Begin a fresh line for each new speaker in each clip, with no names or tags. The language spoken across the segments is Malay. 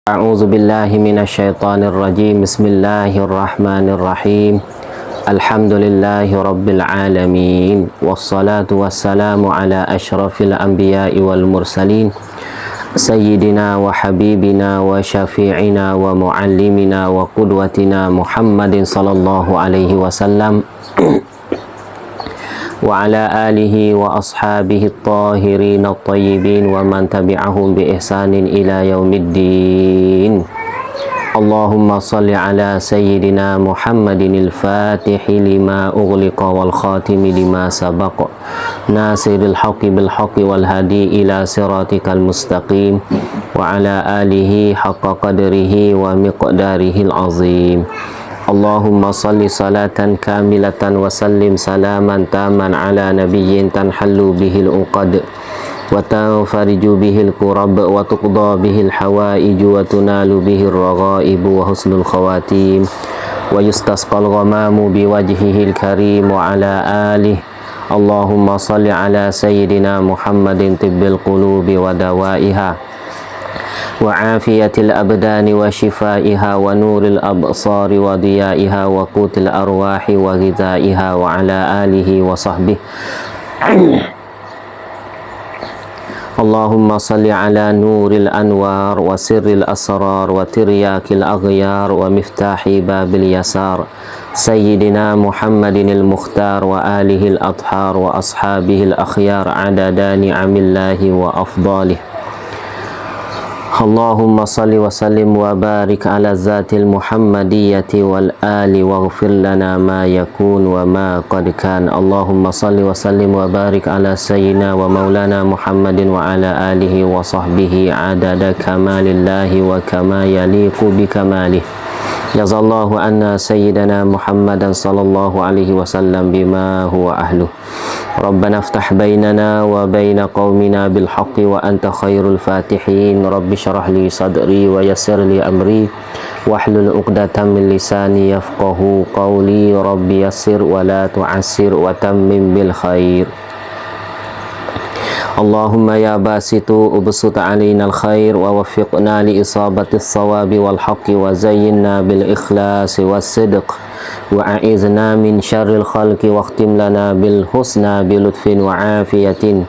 A'udzu billahi minasyaitonir rajim. Bismillahirrahmanirrahim. Alhamdulillahi rabbil alamin. Wassalatu wassalamu ala asyrafil anbiya'i wal mursalin. Sayyidina wa habibina wa syafi'ina wa muallimina wa qudwatina Muhammadin sallallahu alaihi wasallam wa ala alihi wa ashabihi at-tahirin at-tayyibin wa man tabi'ahum bi ihsanin ila yaumiddin. Allahumma salli ala sayyidina Muhammadin al-fatihi lima ughliqa wal khatimi lima sabaqa nasiril haqqi bil haqqi wal hadi ila siratikal mustaqim wa ala alihi haqqa qadrihi wa miqdarihil azim. Allahumma salli salatan kamilatan wa sallim salaman taman ala nabiyyin tanhallu bihil uqad wa tanfariju bihil kurab wa tuqda bihil hawaiju wa tunalu bihil raghaibu wa husnul khawatim wa yustasqal ghamamu biwajhihil karim wa ala alihi. Allahumma salli ala sayyidina Muhammadin tibbil qulubi wa dawaiha wa afiyatil abdani wa shifaiha wa nuril absari wa diyaiha wa qutil arwahi wa ghidaiha wa ala alihi wa sahbihi. Allahumma salli ala nuril anwar wa sirril asrar wa tiryakil aghyar wa miftahi babil yasar sayyidina Muhammadin al-mukhtar wa alihi al-athhar wa ashabihi al-akhyar adada ni'amillahi wa afdalih. Allahumma salli wa sallim wa barik ala zatil muhammadiyyati wal ali waghfir lana ma yakun wa ma qad kan. Allahumma salli wa sallim wa barik ala sayyidina wa maulana Muhammadin wa ala alihi wa sahbihi adada kamalillahi wa kama yaliqu bi kamalih. Jazallahu anna sayyidana Muhammadan sallallahu alaihi wasallam bima huwa ahluh. Rabbana aftah bainana wa baina qaumina bil haqqi wa anta khairul fatihin. Rabbi syrah li sadri wa yassir li amri wahlul 'uqdatam min lisani yafqahu qawli. Rabbi yassir wa la tu'assir wa tammim bil khair. Allahumma ya basitu ubsut alaina al-khair wa waffiqna li isabatis sawabi wal haqqi wa zayyinna bil ikhlasi was sidq wa a'izna min syarril khalqi wa khtim lana bil husna bi lutfin wa afiyatin.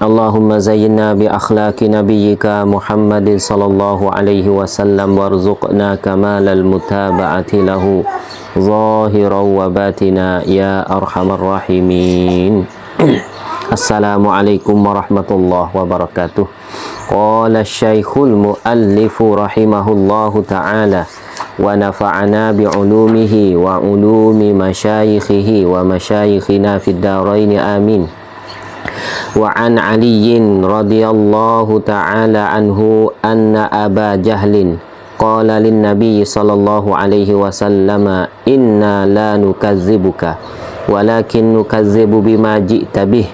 Allahumma zayyinna bi akhlaqi nabiyyika Muhammadin sallallahu alaihi wasallam warzuqna kamalal mutaba'ati lahu zahiran wa batina ya arhamar rahimin. Assalamualaikum warahmatullahi wabarakatuh. Qala Syekhul Muallifu rahimahullahu ta'ala wa nafa'ana bi'ulumihi wa ulumi masyayikhihi wa masyayikhina fid darain amin. Wa an Aliyin radhiyallahu ta'ala anhu anna Aba Jahlin qala lin Nabi sallallahu alaihi wasallam inna la nukazzibuka walakin nukazzibu bima ji'ta bih.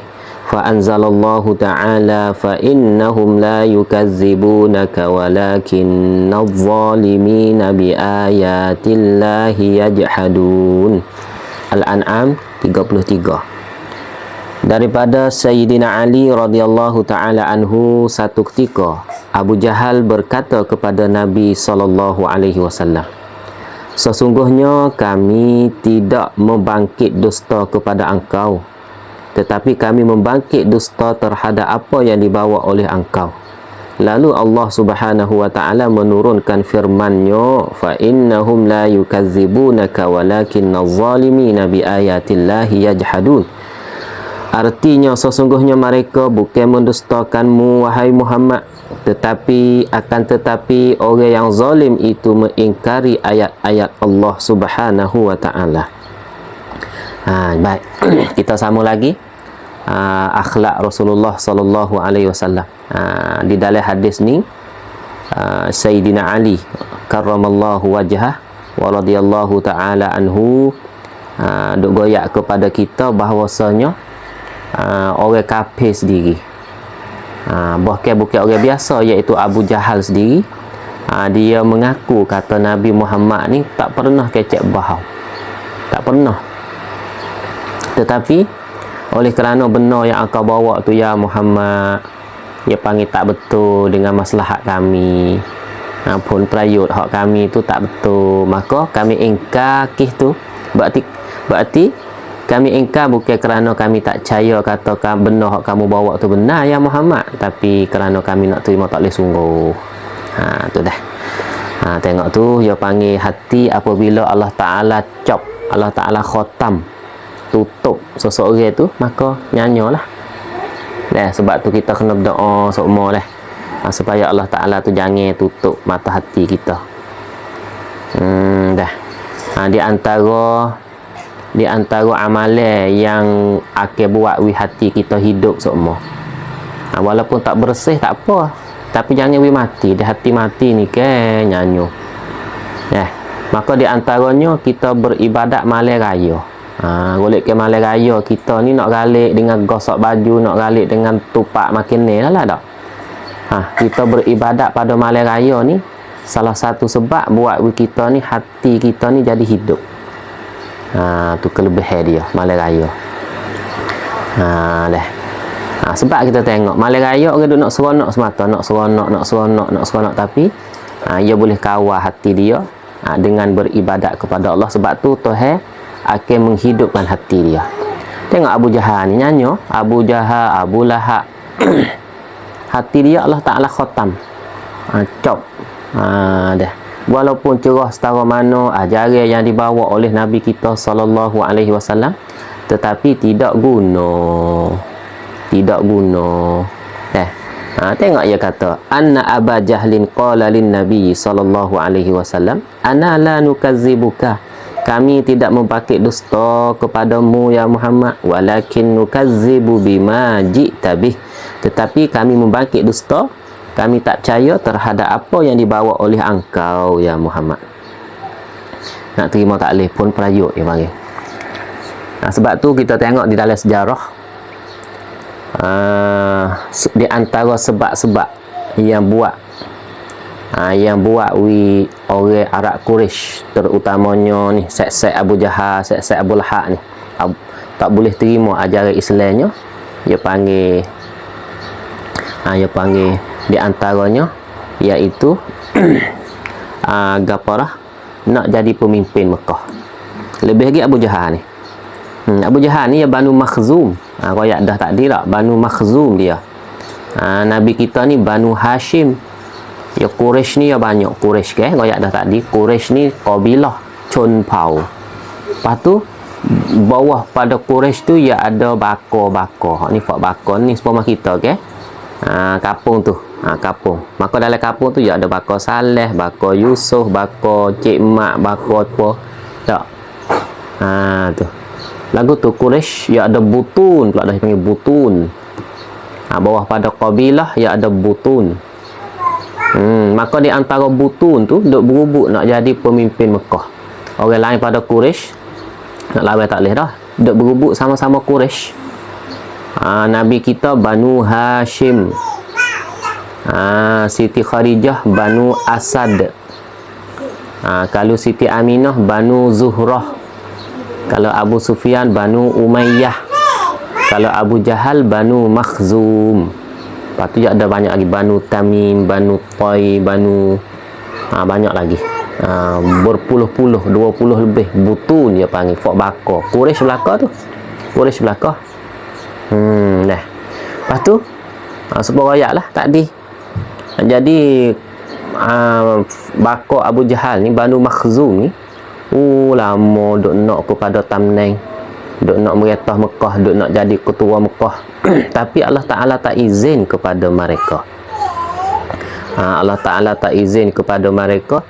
Fa'anzalallahu ta'ala fa'innahum la yukazzibunaka walakinna adh-dhalimina biayatillahi yajhadun. Al-An'am 33. Daripada Sayyidina Ali radhiyallahu ta'ala anhu, satu ketika Abu Jahal berkata kepada Nabi sallallahu alaihi wasallam, sesungguhnya kami tidak membangkit dusta kepada engkau, tetapi kami membangkit dusta terhadap apa yang dibawa oleh engkau. Lalu Allah Subhanahu wa ta'ala menurunkan firman-Nya, fa innahum la yukazzibunaka walakinna adh-dhalimina biayatillahi yajhadun. Artinya sesungguhnya mereka bukan mendustakanmu wahai Muhammad, tetapi orang yang zalim itu mengingkari ayat-ayat Allah Subhanahu wa ta'ala. Baik, kita sambung lagi akhlak Rasulullah sallallahu alaihi wasallam. Di dalam hadis ni Sayyidina Ali karramallahu wajhah wa radhiyallahu ta'ala anhu duk goyak kepada kita bahawasanya orang kafir sendiri, bukan orang biasa, iaitu Abu Jahal sendiri, dia mengaku kata Nabi Muhammad ni tak pernah kecek bahau, tak pernah. Tetapi oleh kerana benar yang engkau bawa tu ya Muhammad, dia panggil tak betul dengan maslahat kami, pun perayut hak kami tu tak betul, maka kami ingkar kis tu. Berarti kami ingkar bukan kerana kami tak percaya katakan benar hak kamu bawa tu benar ya Muhammad, tapi kerana kami nak terima tak boleh sungguh. Tu dah. Tengok tu, dia panggil hati apabila Allah Ta'ala cop, Allah Ta'ala khotam, tutup seseorang tu, maka nyanyolah. Sebab tu kita kena berdoa semua lah, supaya Allah Ta'ala tu jangan tutup mata hati kita. Di antara amalan yang akan buat hati kita hidup semua. Walaupun tak bersih tak apa, tapi jangan mati. Di hati mati ni ke nyanyo. Maka di antaranya kita beribadat malam raya. Golek ke malam raya kita ni nak galik dengan gosok baju, nak galik dengan tupak makin ni lah tak. Kita beribadat pada malam raya ni salah satu sebab buat kita ni, hati kita ni jadi hidup. Tu kelebihan dia malam raya. Sebab kita tengok malam raya orang duk nak seronok semata, nak seronok, tapi ia boleh kawal hati dia dengan beribadat kepada Allah. Sebab tu Tuhan akan menghidupkan hati dia. Tengok Abu Jahal ni nyanyo, Abu Jahal, Abu Lahab. Hati dia Allah Ta'ala khotam, cop. Dah. Walaupun cerah setara mana ajaran yang dibawa oleh Nabi kita sallallahu alaihi wasallam, tetapi tidak guna. Tengok dia kata, anna Aba Jahlin qala lin Nabi sallallahu alaihi wasallam, ana la nukazzibuka, kami tidak membangkit dusta kepadamu ya Muhammad, walakin nukazzibu bima ji'ta bih, tetapi kami membangkit dusta, kami tak percaya terhadap apa yang dibawa oleh engkau ya Muhammad. Nak terima tak boleh pun perayut dia panggil. Sebab tu kita tengok di dalam sejarah, di antara sebab-sebab yang buat orang Arab Quraisy, terutamanya ni Syekh Abu Jahal, Syekh Abu Lahab ni tak boleh terima ajaran Islamnya. Dia panggil di antaranya iaitu Gaparah nak jadi pemimpin Mekah. Lebih lagi Abu Jahal ni. Abu Jahal ni ya Banu Makhzum. Royak dah tak ada, Banu Makhzum dia. Nabi kita ni Banu Hashim. Ya Quraisy ni ya banyak Quraisy ke, royak dah tak ada. Quraisy ni kabilah Chun Pao. Lepas tu bawah pada Quraisy tu ya ada bakor. Ni fak bakor ni sepama kita ke. Kapung tu. Kapung. Maka dalam kapung tu ya ada bakor Saleh, bakor Yusuf, bakor Cik Mak, bakor apa. Tak. Tu. Lagu tu Quraisy ya ada butun, pula dah panggil butun. Bawah pada kabilah ya ada butun. Maka di antara butun tu duk berubuk nak jadi pemimpin Mekah. Orang lain pada Quraisy nak lawan tak boleh dah. Duk berubuk sama-sama Quraisy. Nabi kita Banu Hashim. Siti Khadijah Banu Asad. Kalau Siti Aminah Banu Zuhrah. Kalau Abu Sufyan Banu Umayyah. Kalau Abu Jahal Banu Makhzum. Lepas tu ada banyak lagi, Banu Tamim, Banu Tay, Banu banyak lagi. Berpuluh-puluh, 20 lebih butun dia panggil, fak bakar. Quraisy belakang tu. Quraisy belakang. Lepas tu sebuah royak lah tadi. Jadi bakar Abu Jahal ni, Banu Makhzum ni, lama duk nak kepada Tamneng, duk nak meretah Mekah, duk nak jadi ketua Mekah. Tapi Allah Ta'ala tak izin kepada mereka. Allah Ta'ala tak izin kepada mereka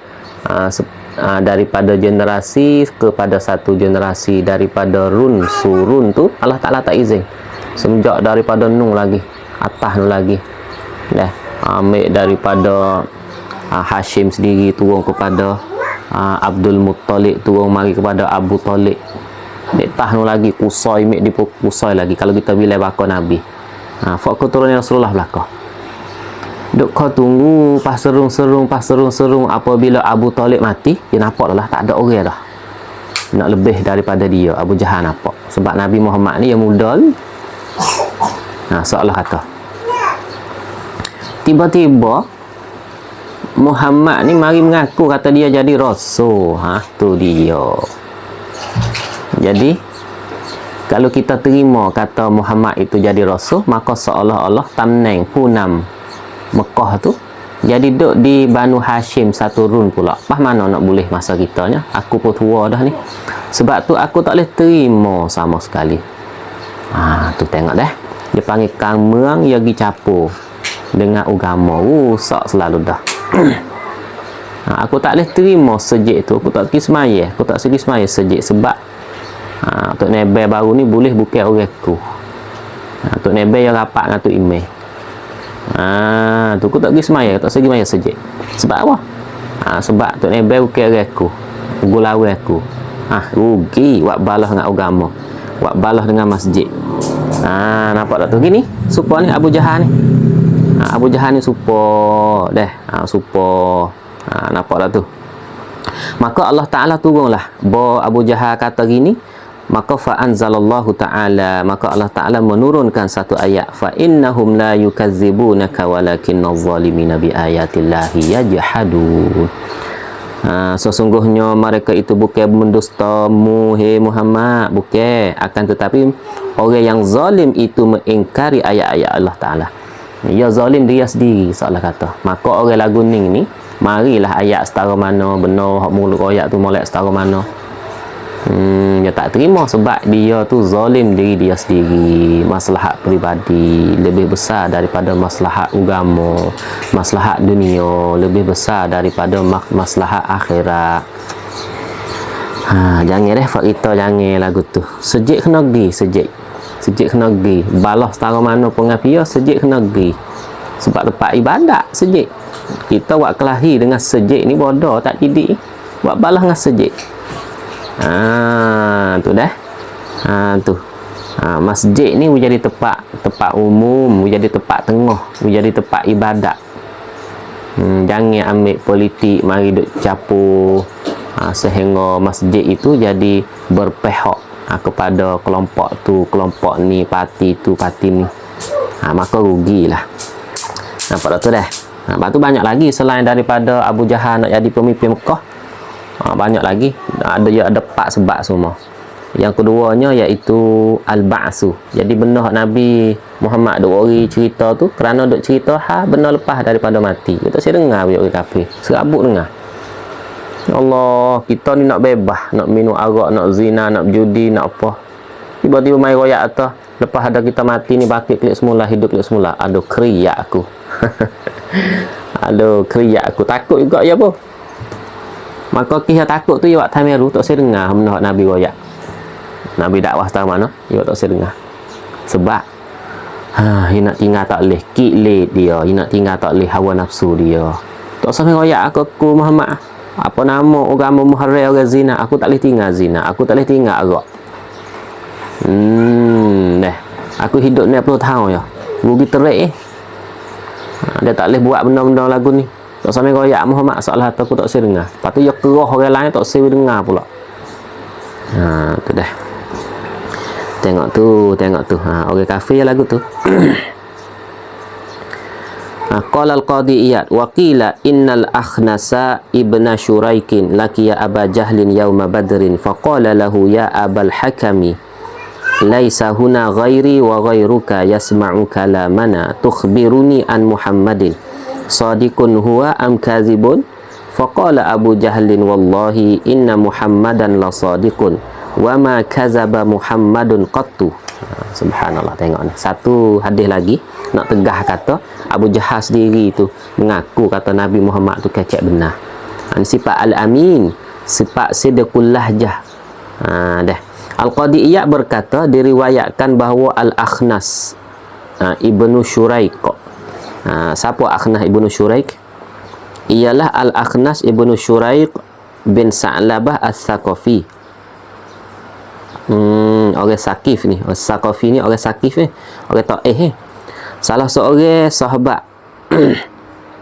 daripada generasi kepada satu generasi, daripada run surun tu Allah Ta'ala tak izin. Semenjak daripada Nuh lagi, atas Nuh lagi, ambil daripada Hashim sendiri turun kepada Abdul Muttalib, turun mari kepada Abu Talib. Dek tahun lagi Qusay, mek di Qusay lagi. Kalau kita bila bakar Nabi, fak keturunan Rasulullah belakang. Duk kau tunggu pas serung apabila Abu Talib mati, dia nampak lah tak ada orang dah nak lebih daripada dia. Abu Jahal nampak sebab Nabi Muhammad ni yang muda ni. Seolah kata tiba-tiba Muhammad ni mari mengaku kata dia jadi rasul. Tu dia. Jadi kalau kita terima kata Muhammad itu jadi rasul, maka seolah-olah tamneng punam Mekah tu jadi duduk di Banu Hashim satu run pula. Mana nak boleh masa kitanya? Aku pun tua dah ni. Sebab tu aku tak boleh terima sama sekali. Tu tengok dah. Dia panggil kamang yang pergi capur dengan agama. Rusak selalu dah. Aku tak boleh terima sejik tu. Aku tak pergi semaya. Aku tak pergi semaya sejik. Sebab Tok Nebel baru ni boleh bukan orang aku. Tok Nebel yang rapat dengan Tok Imeh. Tu aku tak pergi semaya. Tak pergi semaya sejik. Sebab apa? Sebab Tok Nebel bukan orang aku. Gulawe aku. Rugi. Buat balas dengan agama. Buat balas dengan masjid. Nampak tak tu? Gini. Supaya ni Abu Jahal ni. Abu Jahal ni supaya. Supaya. Nampak tak tu? Maka Allah Ta'ala turunlah bahawa Abu Jahal kata gini, maka fa'anzalallahu ta'ala, maka Allah Ta'ala menurunkan satu ayat, fa'innahum la yukazzibunaka walakinna zalimina biayatillahi yajhadun. Sesungguhnya mereka itu bukan mendustamu, Muhammad, bukan, akan tetapi orang yang zalim itu mengingkari ayat-ayat Allah Ta'ala. Ya zalim dia sendiri, seolah kata. Maka orang lagu ni marilah ayat setara mana, benar hak mulut ayat tu molek setara mana. Dia tak terima sebab dia tu zalim diri dia sendiri. Maslahat peribadi lebih besar daripada maslahat agama, maslahat dunia lebih besar daripada maslahat akhirat. Jangan fak kita jangan lagu tu. Sejik kena pergi, sejik kena pergi. Balas setara mana pengapia, sejik kena pergi. Sebab tempat ibadat sejik. Kita buat kelahi dengan sejik ni bodoh, tak didik. Buat balas dengan sejik. Tu dah. Tu. Masjid ni menjadi tempat umum, menjadi tempat tengah, menjadi tempat ibadat. Jangan ambil politik mari duk capur. Sehingga masjid itu jadi berpihak kepada kelompok tu, kelompok ni, parti tu, parti ni. Maka rugilah. Nampak tak tu dah? Lepas tu banyak lagi selain daripada Abu Jahal nak jadi pemimpin Mekah. Banyak lagi. Ada 4 sebab semua. Yang keduanya iaitu Al-Ba'su. Jadi benar Nabi Muhammad duk ori cerita tu kerana duk cerita benar lepas daripada mati. Kita saya dengar dia orang kafir. Serabut dengar. Ya Allah, kita ni nak bebas, nak minum arak, nak zina, nak berjudi, nak apa. Tiba-tiba mai royak atas. Lepas ada kita mati ni bangkit klik semula, hidup klik semula. Aduh, keriak aku. Aduh, keriak aku. Takut juga ya, boh. Maka kisah takut tu ya waktu Tameru tak saya dengar menurut Nabi royak. Nabi dakwah setara mana? Ya tak saya dengar. Sebab dia nak tinggal tak boleh kiklit dia, dia nak tinggal tak boleh hawa nafsu dia. Tak sampai royak aku Muhammad. Apa nama agama muharram orang zina, aku tak boleh tinggal zina, aku tak boleh tinggal arak. Dah. Aku hidup 60 tahun ya. Rugi terik dia tak boleh buat benda-benda lagu ni. Tak sampai royak Muhammad soal hati aku tak saya dengar. Lepas tu dia kerah orang lain tak saya dengar pula. Tu dah. Tengok tu. Orang kafir lagu tu. Qala al-Qadi Iyad wa qila innal Akhnasa ibna Shuraikin laqiya Aba Jahlin yawma Badrin faqala lahu ya Abal Hakami laisa huna ghairi wa ghairuka yasma'u kalamana tukhbiruni an Muhammadin sadiqun huwa am kazibun faqala Abu Jahlin wallahi inna Muhammadan la sadiqun wa ma kazaba Muhammadun qattu. Subhanallah, tengok ni satu hadis lagi nak tegah kata Abu Jahal sendiri tu mengaku kata Nabi Muhammad tu kecek benar. Ini sifat al-amin, sifat sidqul lahjah. Dah. Al-Qadi Iyad berkata diriwayatkan bahawa Al-Akhnas ibnu Shuraik. Siapa Akhnas ibnu Shuraik? Ialah Al-Akhnas ibnu Shuraik bin Sa'labah Al-Thaqafi. Orang Saqif ni, orang Saqafi ni, orang Saqif ni, orang Taif ni. Salah seorang sahabat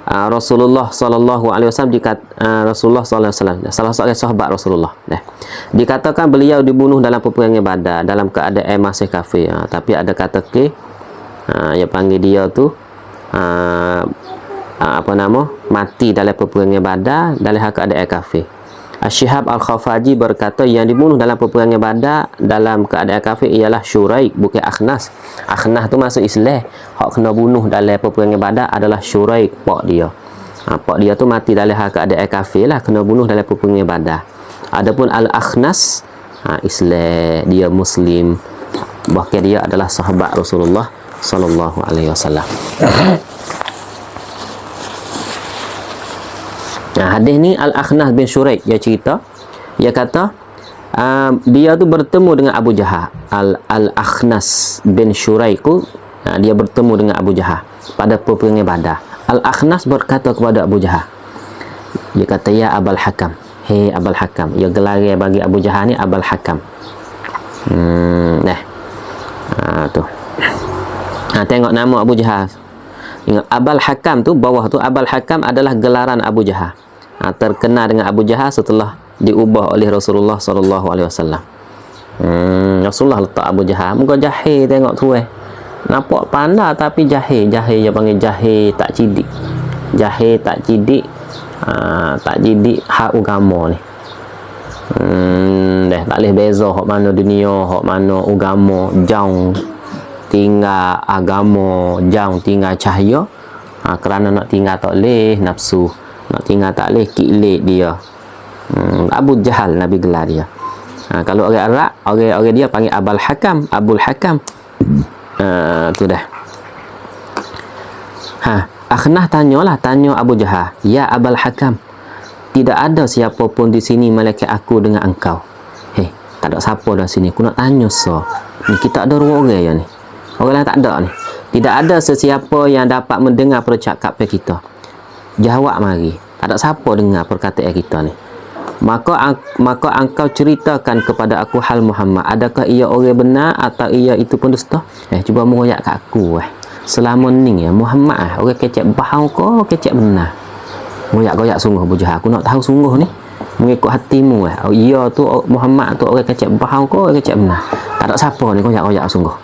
Rasulullah sallallahu alaihi wasallam Rasulullah sallallahu alaihi wasallam, salah seorang sahabat Rasulullah. Dikatakan beliau dibunuh dalam peperangan Badar dalam keadaan masih kafir. Tapi ada kata yang panggil dia tu apa apa nama, mati dalam peperangan Badar dalam keadaan kafir. Syihab Al-Khafaji berkata yang dibunuh dalam peperangan Badar dalam keadaan kafir ialah Syuraik, bukan Akhnas. Akhnas tu masuk Islam. Hak kena bunuh dalam peperangan Badar adalah Syuraik, pak dia. Pak dia tu mati dalam keadaan kafir lah, kena bunuh dalam peperangan Badar. Adapun Al-Akhnas, Islam, dia Muslim. Bahkan dia adalah sahabat Rasulullah sallallahu alaihi wasallam. Hadis ni Al-Akhnas bin Syuraik dia cerita, dia kata dia tu bertemu dengan Abu Jahal. Al-Akhnas bin Syuraik dia bertemu dengan Abu Jahal pada peperangan Badar. Al-Akhnas berkata kepada Abu Jahal, dia kata, ya Abul Hakam, hei Abul Hakam. Dia gelar bagi Abu Jahal ni Abul Hakam. Tu. Tengok nama Abu Jahal. Ingat Abul Hakam tu, bawah tu Abul Hakam adalah gelaran Abu Jahal. Terkenal dengan Abu Jahal setelah diubah oleh Rasulullah sallallahu alaihi wasallam. Rasulullah letak Abu Jahal, muka jahil tengok tu nampak pandai tapi jahil. Jahil dia panggil jahil tak cidik. Jahil tak cidik, tak cidik hak agama ni. Tak boleh beza hak mana dunia, hak mana agama. Jauh tinggal agama, jauh tinggal cahaya. Kerana nak tinggal tak boleh nafsu, nak tinggal tak boleh kilik dia. Abu Jahal Nabi gelar dia. Kalau orang Arab, orang dia panggil Abul Hakam, Abul Hakam. Tu dah. Akhnas tanya Abu Jahal, ya Abul Hakam, tidak ada siapa pun di sini malaikat aku dengan engkau. Tak ada siapa dah sini. Aku nak tanya ni kita ada dua orang ya ni. Orang lain tak ada ni. Tidak ada sesiapa yang dapat mendengar percakapan kita. Jawab mari. Tak ada siapa dengar perkataan kita ni. Maka engkau ceritakan kepada aku hal Muhammad. Adakah ia orang benar atau ia itu pun dusta? Cuba mengoyak kat aku selama ni Muhammad orang kecek bahau ke kecek benar? Goyak-goyak sungguh Abu Jahal. Aku nak tahu sungguh ni, mengikut hatimu ia tu Muhammad tu orang kecek bahau ke orang kecek benar? Tak ada siapa ni, goyak-goyak sungguh.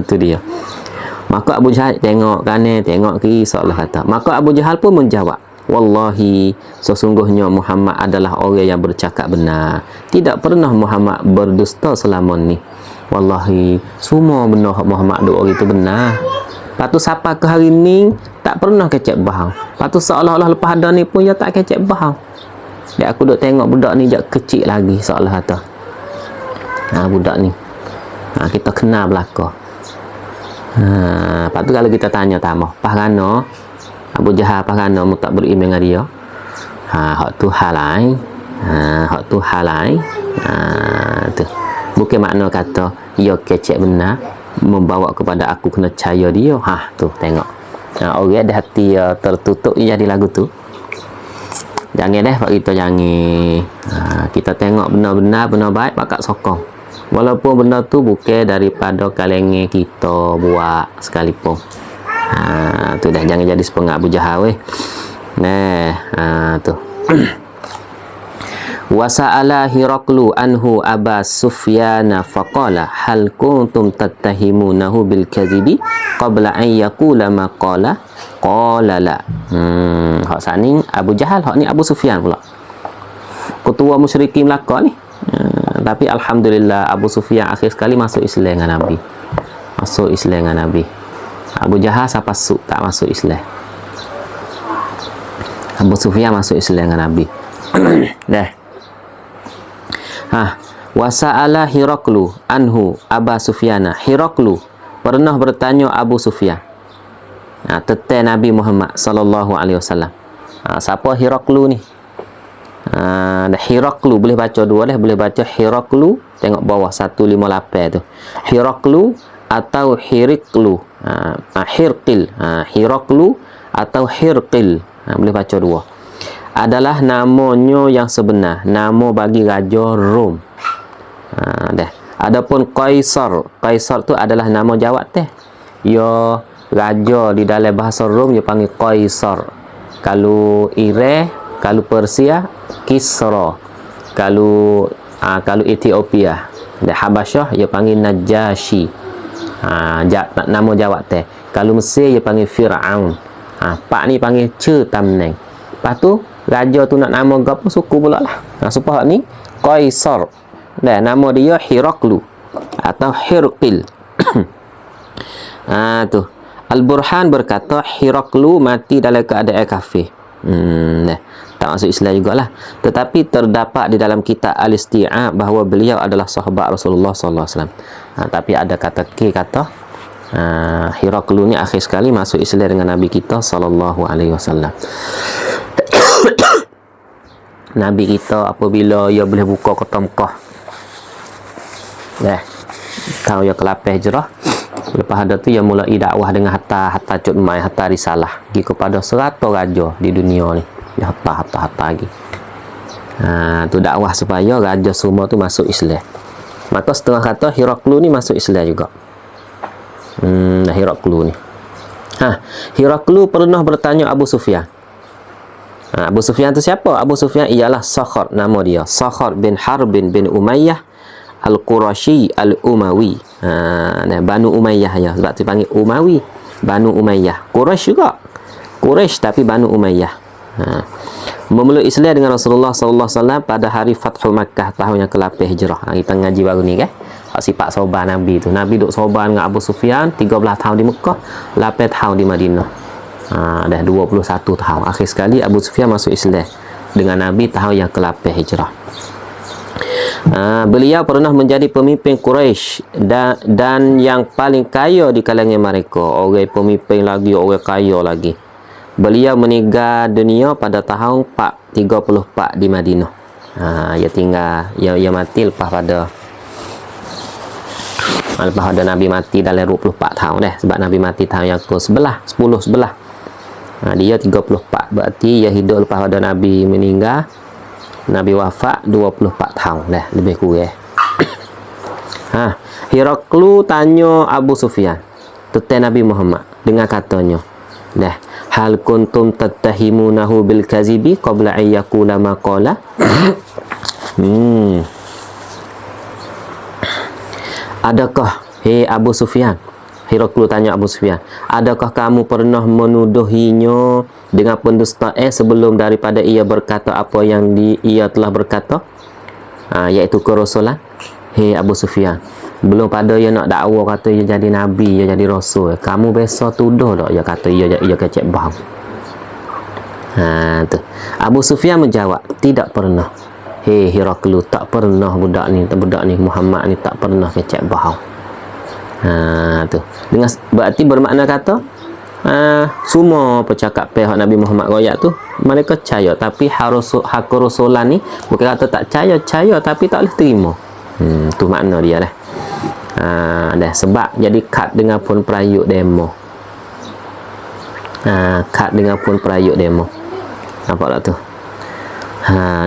Tu dia. Maka Abu Jahal tengok kanan, tengok kiri, seolah kata. Maka Abu Jahal pun menjawab, wallahi, sesungguhnya Muhammad adalah orang yang bercakap benar. Tidak pernah Muhammad berdusta selama ni. Wallahi, semua benar Muhammad duk orang itu benar. Lepas tu siapa ke hari ni tak pernah kecek bahau. Lepas tu seolah-olah lepas ada ni pun dia tak kecek bahau. Dia aku duk tengok budak ni jak kecil lagi, seolah kata. Budak ni. Kita kenal belaka. Lepas tu kalau kita tanya tamah, pahana Abu Jahal pahana mu tak beriman dengan dia. Hak tu halai. Hak tu halai. Tu. Bukan makna kata ia kecek benar membawa kepada aku kena percaya dia. Tu tengok. Orang ada hati tertutup jadi lagu tu. Jangan pak kita jangan. Kita tengok benar-benar benar baik pakak sokong. Walaupun benda tu bukan daripada kalangan kita buat sekalipun. Tu dah jangan jadi sepengak Abu Jahal tu. Wasa'ala Hiraqlu anhu Aba Sufyana faqala hal kuntum tattahimunahu bil kadhibi qabla an yaqula ma qala la. Hak sani Abu Jahal, hak ni Abu Sufyan pula. Ketua musyrikin Melaka ni. Tapi alhamdulillah Abu Sufyan akhir sekali masuk Islam dengan Nabi. Masuk Islam dengan Nabi. Abu Jahal siapa tak masuk Islam. Abu Sufyan masuk Islam dengan Nabi. Dah. Wasa'ala Hiraqlu anhu Aba Sufyana. Hiraqlu pernah bertanya Abu Sufyan tentang Nabi Muhammad sallallahu alaihi wasallam. Siapa Hiraqlu ni? Hiraqlu boleh baca dua lah, boleh baca Hiraqlu, tengok bawah 158 tu. Hiraqlu atau Hiriqlu. Hirqil. Hiraqlu atau Hirqil. Boleh baca dua. Adalah namanya yang sebenar, nama bagi raja Rom. Dah. Adapun Kaisar, Kaisar tu adalah nama jawab teh. Ya raja di dalam bahasa Rom dia panggil Kaisar. Kalau Iran, kalau Persia, Kisra. Kalau Ethiopia, di Habasyah dia panggil Najashi. Nama jawab teh. Kalau Mesir dia panggil Firaun. Pak ni panggil Ce Tamneng. Lepas tu raja tu nak nama gapo suku pula lah. Supaya ni Qaisar. Dan nama dia Hiraklu atau Hirqil. Tu. Al-Burhan berkata Hiraklu mati dalam keadaan kafir. Tak masuk Islam jugalah. Tetapi terdapat di dalam kitab Al-Isti'ab bahawa beliau adalah sahabat Rasulullah sallallahu alaihi wasallam. Tapi ada kata K kata Hiraklu ni akhir sekali masuk Islam dengan Nabi kita sallallahu alaihi wasallam. Nabi kita apabila ia boleh buka kota Mekah. Tahun yang ke-8 Hijrah. Lepas ada tu ia mulai dakwah dengan hatta cut mai hatta risalah pergi kepada 100 raja di dunia ni. Dia hatta lagi. Tu dakwah supaya raja semua tu masuk Islam. Maka setengah kata Hiraklu ni masuk Islam juga. Hiraklu ni. Hiraklu pernah bertanya Abu Sufyan. Abu Sufyan tu siapa? Abu Sufyan ialah Sakhar, nama dia. Sakhar bin Harbin bin Umayyah Al-Qurashi Al-Umawi. Banu Umayyah ya. Sebab tu panggil Umawi. Banu Umayyah. Quraisy juga. Quraisy tapi Banu Umayyah. Memeluk Islam dengan Rasulullah sallallahu alaihi wasallam pada hari Fathu Makkah tahun yang ke-8 Hijrah. Kita ngaji baru ni kan. Sifat sahabat Nabi tu. Nabi duduk sahabat dengan Abu Sufyan 13 tahun di Mekah, 8 tahun di Madinah. Dah 21 tahun. Akhir sekali Abu Sufyan masuk Islam dengan Nabi tahun yang ke-8 Hijrah. Beliau pernah menjadi pemimpin Quraisy dan yang paling kaya di kalangan mereka. Orang pemimpin lagi, orang kaya lagi. Beliau meninggal dunia pada tahun 34 di Madinah. Ia tinggal, ia mati lepas pada Nabi mati dalam 24 tahun dah. Sebab Nabi mati tahun yang ke-11, 10-11. Dia 34. Berarti ia hidup lepas pada Nabi meninggal. Nabi wafat 24 tahun dah, lebih kurang. Hiraklu tanya Abu Sufyan tentang Nabi Muhammad dengan katanya, hal kuntum tattahimunahu bil kazibi qabla an yaqula ma qala? Adakah Abu Sufyan, Hiraklu tanya Abu Sufyan, adakah kamu pernah menuduhinya dengan pendustaan sebelum daripada ia berkata apa yang ia telah berkata, iaitu kerasulan? Abu Sufyan, belum pada ia nak dakwa kata ia jadi nabi, ia jadi rasul, kamu biasa tuduh tak ia kata ia kecek bahu. Tu. Abu Sufyan menjawab, tidak pernah. Hiraklu, tak pernah budak ni Muhammad ni tak pernah kecek bahu. Tu. Dengan berarti bermakna kata semua percakap pihak Nabi Muhammad royak tu mereka percaya, tapi hak kerusulan ni bukan kata tak percaya tapi tak boleh terima. Tu makna dia lah. Sebab jadi kad dengan pun perayuk demo. Kad dengan pun perayuk demo. Nampak tak tu?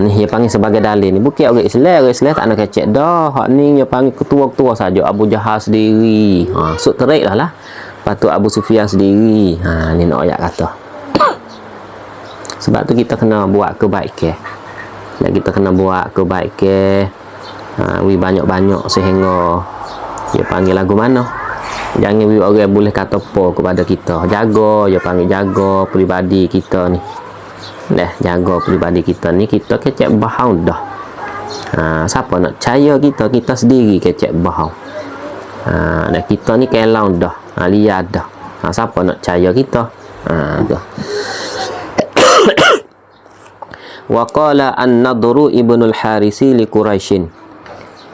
Ni dia panggil sebagai dalil ni. Bukan orang Islam tak nak kecek dah. Hak ni dia panggil ketua-ketua saja. Abu Jahal sendiri. Suk terik lah. Lepas tu Abu Sufyan sendiri. Ni nak ayat kata. Sebab tu kita kena buat kebaikan. Dan kita kena buat kebaikan. Banyak-banyak sehingga dia panggil lagu mana. Jangan orang boleh kata apa kepada kita. Jaga, dia panggil jaga peribadi kita ni. Jaga peribadi kita ni, kita kecek bahau dah. Siapa nak percaya kita sendiri kecek bahau. Dan kita ni kelau dah, liar dah. Siapa nak percaya kita? Wa qala an-Nadru ibnul Harisi li Quraisyin,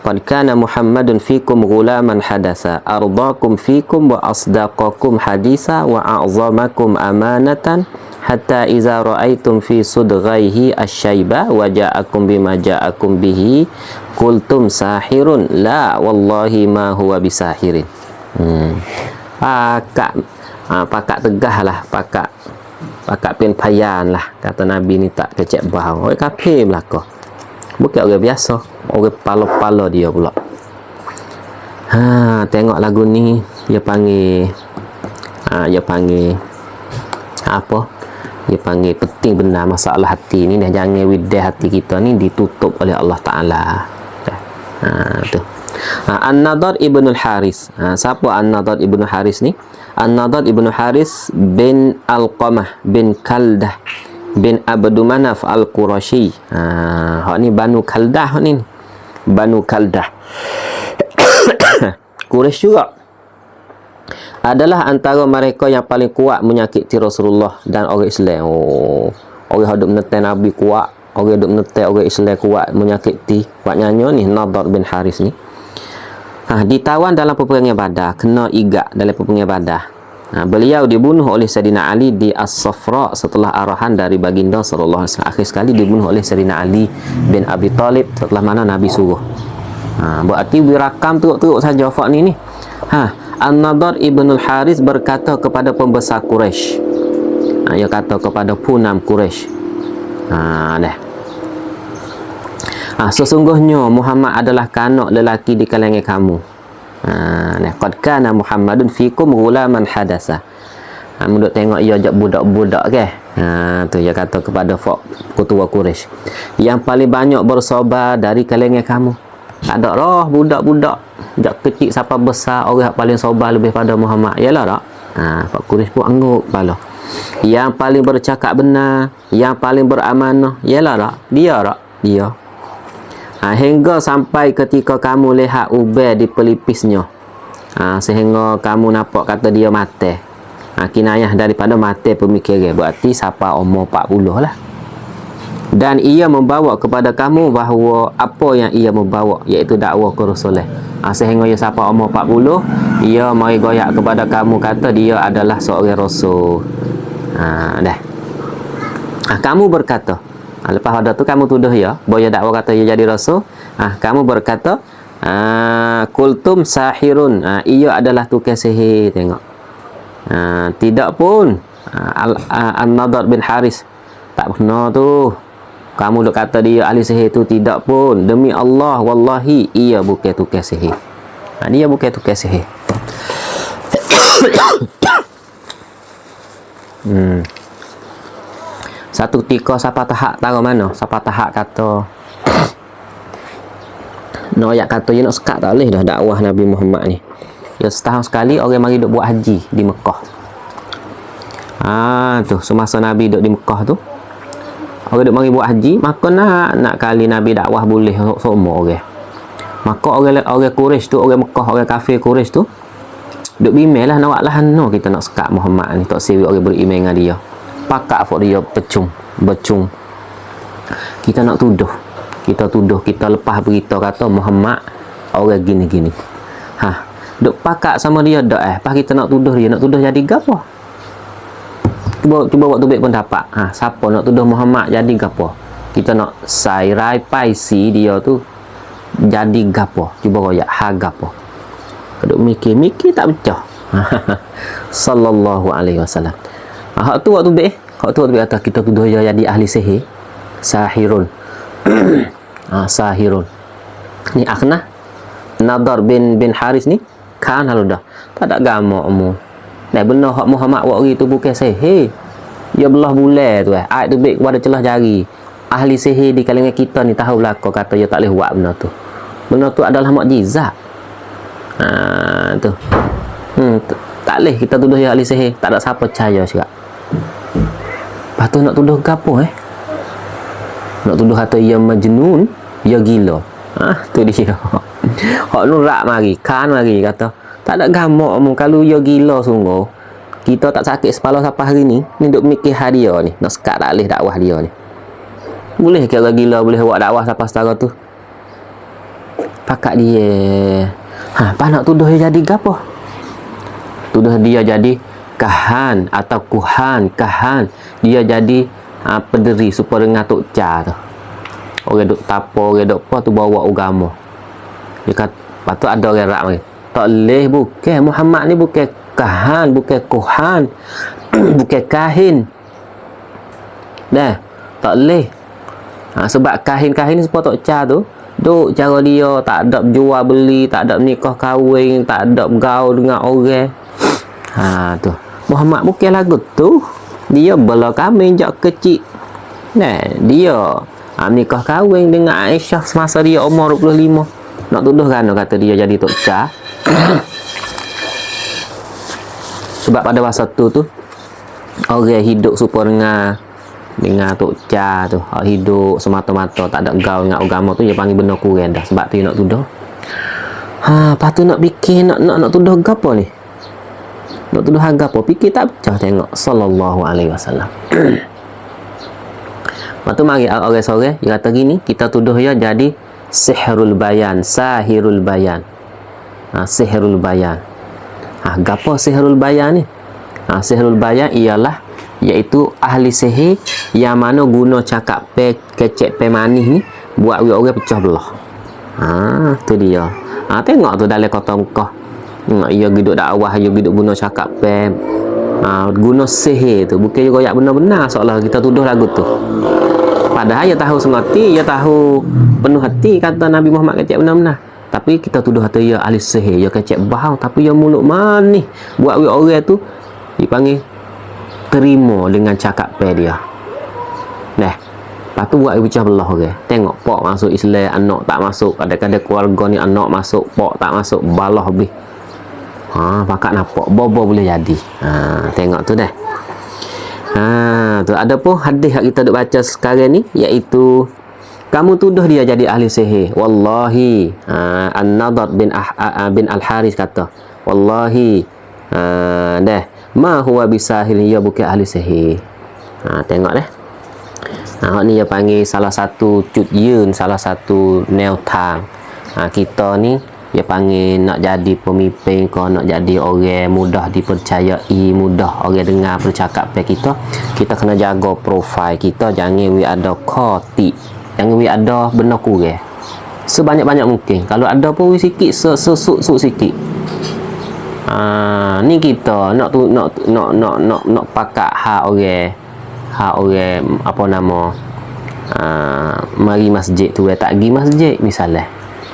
qad kana Muhammadun fikum ghulaman hadasa ardakum fikum wa asdaqakum hadisa wa a'zamakum amanatan hatta iza ra'aitum fi sudghaihi asyaiba wa ja'akum bima ja'akum bihi qultum sahirun la wallahi ma huwa bisahirin. Pakak tegah lah, pakak pin payan lah, kata Nabi ni tak kecek bahau. Orang kafir belaka, bukan orang biasa, orang pala-pala dia pula. Tengok lagu ni dia panggil apa? Dia panggil penting benar masalah hati ni dah. Jangan widah hati kita ni ditutup oleh Allah Ta'ala. Tu. An-Nadar ibnul Haris. Siapa An-Nadar ibnul Haris ni? An-Nadhr ibn Haris bin Alqamah bin Kaldah bin Abdu Manaf Al-Qurashi. Hak ni Banu Kaldah ni. Banu Kaldah. Quraisy juga. Adalah antara mereka yang paling kuat menyakiti Rasulullah dan orang Islam. Orang hidup menetai Nabi kuat, orang hidup menetai orang Islam kuat menyakiti. Kuat nyanyo ni Nadhr bin Haris ni. Ditawan dalam peperangan Badar, kena igak dalam peperangan Badar. Beliau dibunuh oleh Sayyidina Ali di As-Safra setelah arahan dari baginda sallallahu alaihi wasallam. Akhir sekali dibunuh oleh Sayyidina Ali bin Abi Talib setelah mana Nabi suruh. Berarti dirakam teruk-teruk saja fak ni. An-Nadhr ibn al-Haris berkata kepada pembesar Quraisy. Ia kata kepada punam Quraisy. Sesungguhnya Muhammad adalah kanak lelaki di kalangan kamu. Qad kana Muhammadun fikum ghulaman hadasa. Muduk tengok ia jak budak-budak ke. Tu dia kata kepada ketua Quraisy. Yang paling banyak bersabar dari kalangan kamu. Ada roh budak-budak jak kecil sampai besar orang yang paling sabar lebih pada Muhammad. Yalah tak? Pak Quraisy pun angguk kepala. Yang paling bercakap benar, yang paling beramanah, yalah tak? Dia tak? Dia. Hingga sampai ketika kamu lihat ubah di pelipisnya. Sehingga kamu nampak kata dia mati. Kinayah daripada mati pemikiran. Berarti siapa umur 40 lah. Dan ia membawa kepada kamu bahawa apa yang ia membawa, iaitu dakwah ke Rasulullah. Sehingga ia siapa umur 40, ia mari goyak kepada kamu kata dia adalah seorang Rasul. Kamu berkata, lepas pada tu kamu tuduh ya, boya dakwah kata ia jadi Rasul. Kamu berkata, kultum sahirun, ia adalah tukang sihir. Tengok. Tidak pun An-Nadhr bin Haris, tak benar tu. Kamu duk kata dia ahli sihir tu, tidak pun. Demi Allah, wallahi, ia bukan tukang sihir. Dia bukan tukang sihir. Satu ketika siapa tahak tahu mana? Siapa tahak kata ayat kata dia nak sekat tak boleh dah dakwah Nabi Muhammad ni. Ya setahun sekali orang mari duk buat haji di Mekah. Tu semasa Nabi duk di Mekah tu, orang duk mari buat haji, maka nak kali Nabi dakwah boleh semua orang. Maka orang Quraisy tu, orang Mekah, orang kafir Quraisy tu duk bimbang lah nak lah kita nak sekat Muhammad ni, tak sewi orang beriman dengan dia. Pakak fok dia becung. Kita nak tuduh. Kita lepas berita kata Muhammad orang gini-gini. Duk pakak sama dia dak pas kita nak tuduh dia, nak tuduh jadi gapo? Cuba waktu baik pun dapat. Siapa nak tuduh Muhammad jadi gapo? Kita nak sairai paisi dia tu jadi gapo? Cuba royak gapo? Duk mikir tak pecah. Sallallahu alaihi wasallam. Hak tu waktu baik kata kita tuduh dia jadi ahli sihir. Sahirun. Sahirun. Ni Akhnah Nadhr bin Haris ni kan halu dah. Tak ada gamak mu. Benar hak Muhammad buat hari tu bukan sihir. Dia belah bulan tu ayat tu baik kepada celah jari. Ahli sihir di kalangan kita ni tahu belaka kata dia tak boleh buat benda tu. Benda tu adalah mukjizat. Tu. Tak boleh kita tuduh dia ahli sihir. Tak ada siapa percaya juga. Lepas tu nak tuduh ke apa Nak tuduh kata ia majnun, ia gila. Tu dia. Hak nurak mari, kan mari kata, tak ada gamak mu kalau ia gila sungguh. Kita tak sakit kepala sampai hari ni duk mikir dia ni, nak sekat tak boleh dakwah dia ni. Boleh ke orang gila boleh buat dakwah sampai setara tu? Pakak dia. Apa nak tuduh dia jadi gapo? Tuduh dia jadi kahan atau kuhan. Dia jadi penderi supaya ngatuk ca tu. Orang duk tapo, orang duk apa tu bawa agama. Dia kata, patut ada orang rak mari. Tak leh bukan Muhammad ni bukan kahan, bukan kuhan. Bukan kahin. Dah, tak leh. Sebab kahin-kahin ni sebab tok ca tu, duk cara dia tak ada jual beli, tak ada nikah kahwin, tak ada bergaul dengan orang. Tu. Muhammad bukan lagu tu. Dia bela kambing jak kecil. Dia nikah kahwin dengan Aisyah semasa dia umur 25. Nak tuduh kan kata dia jadi tok ca. Sebab pada masa tu orang hidup supaya dengan Tok Cha tu, hidup semata-mata tak ada gaul dengan agama tu, dia panggil benda kurang dah. Sebab tu dia nak tuduh. Lepas tu nak fikir nak tuduh gapo ni? Nak tuduh gapo? Fikir tak pecah tengok sallallahu alaihi wasallam. Lepas tu mari orang sore dia kata gini, kita tuduh dia jadi sihrul bayan, sahirul bayan. Sihrul bayan. Gapo sihrul bayan ni? Sihrul bayan ialah iaitu ahli sihir yang mana guna cakap kecek manis ni buat orang pecah belah. Tu dia. Tengok tu dalam kota Mekah. Ia hidup dakwah, ia hidup guna cakap guna sihir tu. Bukan juga yang benar-benar seolah kita tuduh lagu tu. Padahal ia tahu sengati, ia tahu penuh hati kata Nabi Muhammad kecek benar-benar. Tapi kita tuduh kata ia ahli sihir, ia kecek bahau, tapi ia mulut manis buat orang tu dipanggil terima dengan cakap dia. Lepas tu buat pecah belah orang. Tengok pak masuk Islam, anak tak masuk. Kadang-kadang keluarga ni anak masuk, pak tak masuk, balah habis. Pakat nampak bobo boleh jadi. Tengok tu dah. Tu ada pun hadis yang kita duk baca sekarang ni, iaitu kamu tuduh dia jadi ahli sihir. Wallahi, An-Nadhr bin Al-Haris kata, wallahi, ma huwa bisahil, ia bukan ahli sihir. Tengok dah. Ni dia panggil salah satu cut yun, salah satu neutang. Kita ni dia panggil nak jadi pemimpin ke, nak jadi orang mudah dipercayai, mudah orang dengar percakapan kita kena jaga profil kita, jangan we ada khati, jangan we ada benda kurang sebanyak-banyak mungkin. Kalau ada pun we sikit, sesuk sikit. Ni kita nak pakat hak orang apa nama mari masjid tu tak pergi masjid misalnya.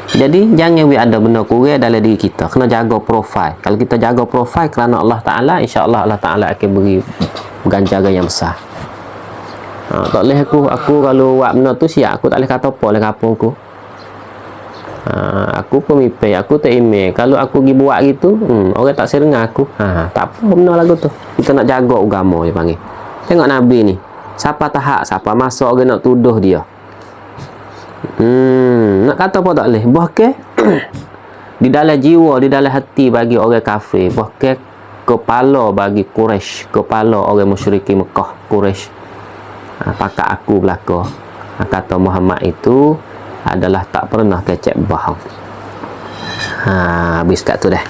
Jadi jangan we ada benda kurang dalam diri kita, kena jaga profil. Kalau kita jaga profil kerana Allah Ta'ala, insya-Allah Allah Ta'ala akan beri ganjaran yang besar. Tak boleh aku kalau buat benda tu siap, aku tak boleh kata apa oleh kampung aku. Aku pemimpin, aku tak email. Kalau aku pergi buat gitu, orang tak serenga aku. Tak apa benda lagu tu. Kita nak jaga agama dia panggil. Tengok Nabi ni, siapa tahak, siapa masuk orang nak tuduh dia. Nak kata apa tak boleh. Bahkan di dalam jiwa, di dalam hati bagi orang kafir, bahkan kepala bagi Quraisy, kepala orang musyrikin Mekah Quraisy, pakak aku belaka, kata Muhammad itu adalah tak pernah kecek bohong. Habis kat tu dah.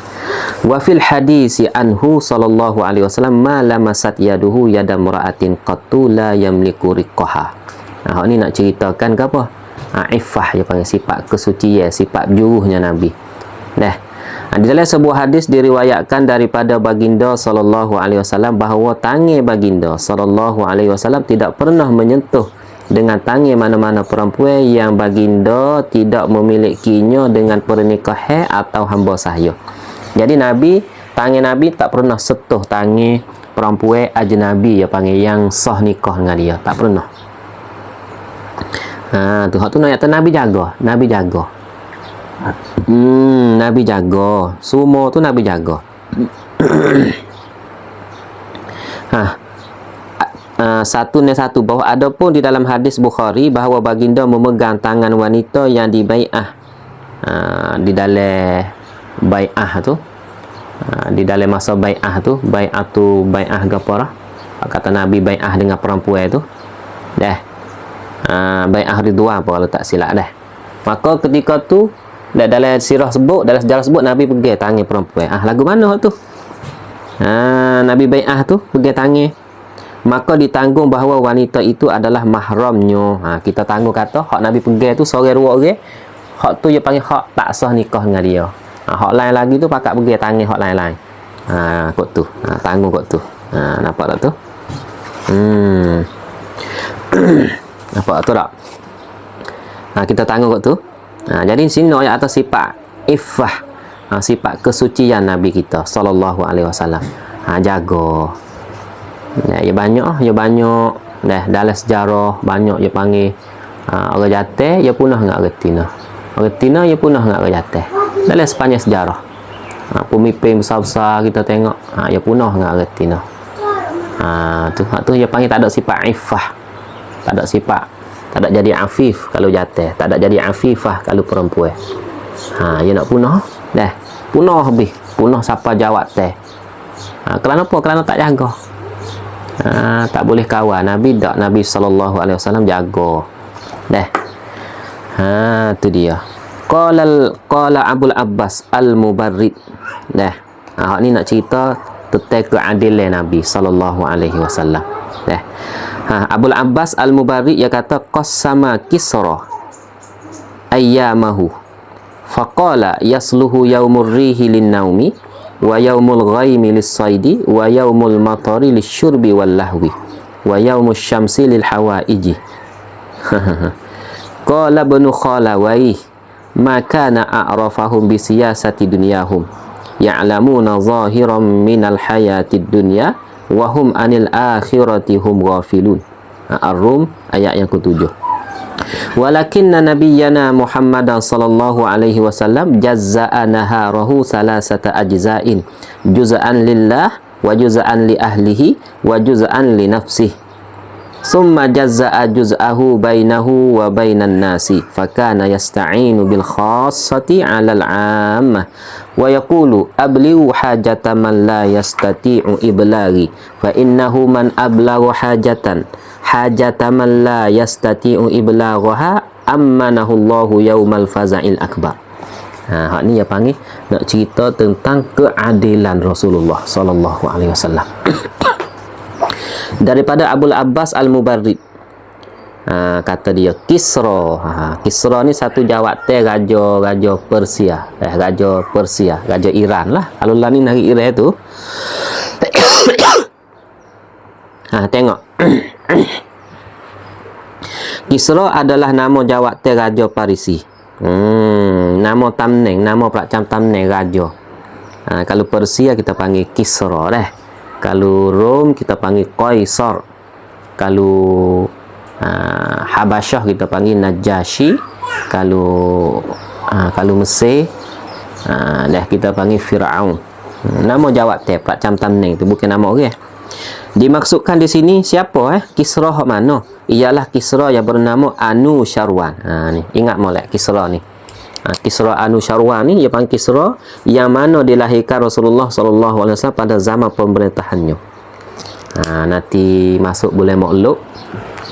Wa fil hadisi anhu sallallahu alaihi wasallam ma lamasat yaduhu yada mura'atin qattu la yamliku riqaha. Hak ni nak ceritakan ke apa? Iffah dia panggil, sifat kesucian, sifat juruhnya Nabi. Di dalam sebuah hadis diriwayatkan daripada baginda sallallahu alaihi wasallam bahawa tangan baginda sallallahu alaihi wasallam tidak pernah menyentuh dengan tangan mana-mana perempuan yang baginda tidak memilikinya dengan pernikahan atau hamba sahaya. Jadi tangan Nabi tak pernah sentuh tangan perempuan ajnabi ya panggil, yang sah nikah dengan dia, tak pernah. Tu hak tu nak kata Nabi jaga, Nabi jaga. Nabi jaga. Semua tu Nabi jaga. Satu bahawa ada pun di dalam hadis Bukhari bahawa baginda memegang tangan wanita yang dibai'ah. Di dalam bai'ah tu, di dalam masa bai'ah tu, bai'ah gaparah. Kata Nabi bai'ah dengan perempuan tu. Bai'ah ridwan apa kalau tak silap dah. Maka ketika tu dalam sirah sebut, dalam sejarah sebut Nabi pegang tangan perempuan. Lagu mana tu? Nabi bai'ah tu pegang tangan. Maka ditanggung bahawa wanita itu adalah mahramnya. Kita tanggung kata hak Nabi pegang tu seorang dua orang. Hak tu dia panggil hak tak sah nikah dengan dia. Hak lain lagi tu pakat pegang tangan hak lain-lain. Kot tu. Tanggung kot tu. Nampak tak tu? Nampak tu tak? Kita tanggung kot tu. Jadi sini ayat atas sifat iffah, sifat kesucian Nabi kita sallallahu alaihi wasallam. Jaga. Ya banyak. Dalam sejarah banyak dia panggil orang jatuh, dia punah dengan orang tina. Orang tina dia punah dengan orang jatuh. Dalam sepanjang sejarah. Pemimpin besar-besar kita tengok, dia punah dengan reti noh. Tu dia panggil tak ada sifat ifah. Tak ada sifat, tak ada jadi afif kalau jatuh, tak ada jadi afifah kalau perempuan. Dia nak punah dah, punah habis, punah siapa jawab teh. Kerana apa? Kerana tak jaga. Tak boleh kawan. Nabi tak, Nabi SAW jaga dah. Tu dia. Qala Abul Abbas Al-Mubarrid dah. Ni nak cerita tentang keadilan Nabi SAW dah. Abul Abbas Al-Mubarrid dia kata qassama Kisra ayyamahu faqala yasluhu yaumur rihi lin-naumi wa yaumul ghaimi lis-saidi wa yaumul matari lisyurbi wal lahwi wa yaumus syamsi lil hawaiji. Qala ibn Khalawayh ma kana a'rafahum bi siyasati dunyahum ya'lamuna zahiran minal hayatid dunya wa hum anil akhirati hum ghafilun. Ar-Rum ayat yang ke-7. Walakinna nabiyyana Muhammadan sallallahu alaihi wasallam jazza'a naharahu salasata ajza'in, juz'an lillah wa juz'an li ahlihi wa juz'an li nafsihi. Summa jazza'a juz'ahu bainahu wa bainan nasi fakana yasta'inu bil khassati 'alal 'ammah wa yaqulu ablighu hajata man la yastati'u iblaghi fa innahu man ablagha hajata man la yastati'u iblaghaha ammanahu Allahu yaumal faza'il akbar. Hak ni dia panggil nak cerita tentang keadilan Rasulullah sallallahu alaihi wasallam. Daripada Abul Abbas Al-Mubarrid, kata dia Kisra. Kisra ni satu jawatan raja Persia, raja Iran lah. Kalau lah ni negeri Iran tu. Tengok. Kisra adalah nama jawatan raja Parisi. Nama tamneng, nama pelacam tamneng raja. Kalau Persia kita panggil Kisra dah. Kalau Rom kita panggil Qaisar. Kalau Habasyah kita panggil Najashi. Kalau Mesir kita panggil Firaun. Nama jawab teh pelacam tamneng tu, bukan nama orang. Dimaksudkan di sini siapa Kisra hak mana? Ialah Kisra yang bernama Anusyarwan. Ni ingat molek Kisra ni. Kisra Anusyarwan ni dia panggil Kisra yang mana dilahirkan Rasulullah SAW pada zaman pemerintahannya. Nanti masuk bulan Maulud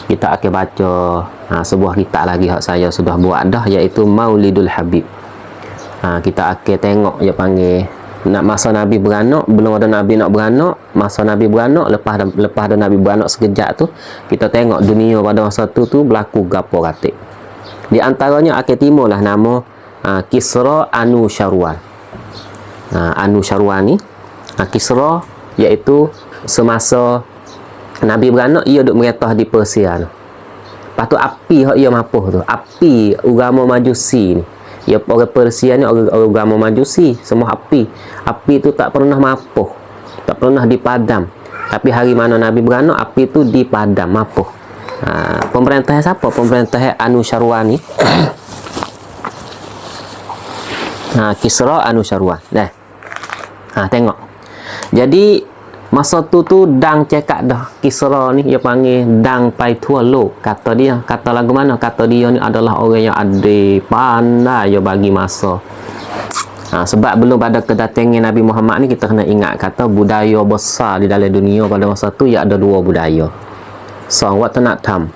kita akan baca sebuah kitab lagi hak saya sudah buat dah, iaitu Maulidul Habib. Kita akan tengok dia panggil nak masa Nabi beranak, belum ada Nabi nak beranak, masa Nabi beranak, lepas ada Nabi beranak sekejap tu, kita tengok dunia pada masa tu berlaku gapo ratik. Di antaranya akan timbullah nama Kisra Anusyarwan. Anusyarwan ni Kisra iaitu semasa Nabi beranak ia duk meretah di Persia tu. Lepas tu api hak ia mapuh tu, api agama Majusi ni. Ya orang Persia ni orang agama Majusi, semua api. Api tu tak pernah mapuh, tak pernah dipadam. Tapi hari mana Nabi beranak, api tu dipadam, mapuh. Pemerintah siapa? Pemerintah Anusyarwan ni. Kisra Anusyarwan. Tengok. Jadi masa tu dang cekak dah Kisra ni dia panggil dang pai tua lo. Kata dia, kata lagu mana? Kata dia ni adalah orang yang adil, pandai dia bagi masa. Sebab belum pada kedatangan Nabi Muhammad ni kita kena ingat kata budaya besar di dalam dunia pada masa tu ia ada dua budaya. Sang Watanatam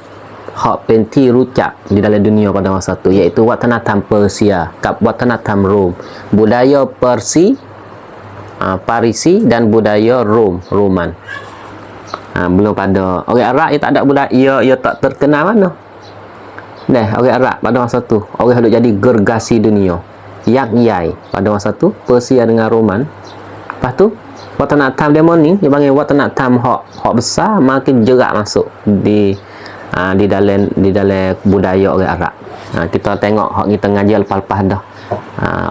hak penti rucak di dalam dunia pada masa tu, iaitu Watanatam Persia, Watanatam Rom. Budaya Parisi dan budaya Roman. Belum pada orang Arab yang tak ada budaya, ia tak terkenal mana. Orang Arab pada masa tu orang hendak jadi gergasi dunia. Yai pada masa tu Persia dengan Roman. Lepas tu Watanatam demo ni dia panggil Watanatam hak besar, makin jerak masuk di dalam budaya orang Arab. Kita tengok hak kita ngaji lepas-lepas dah.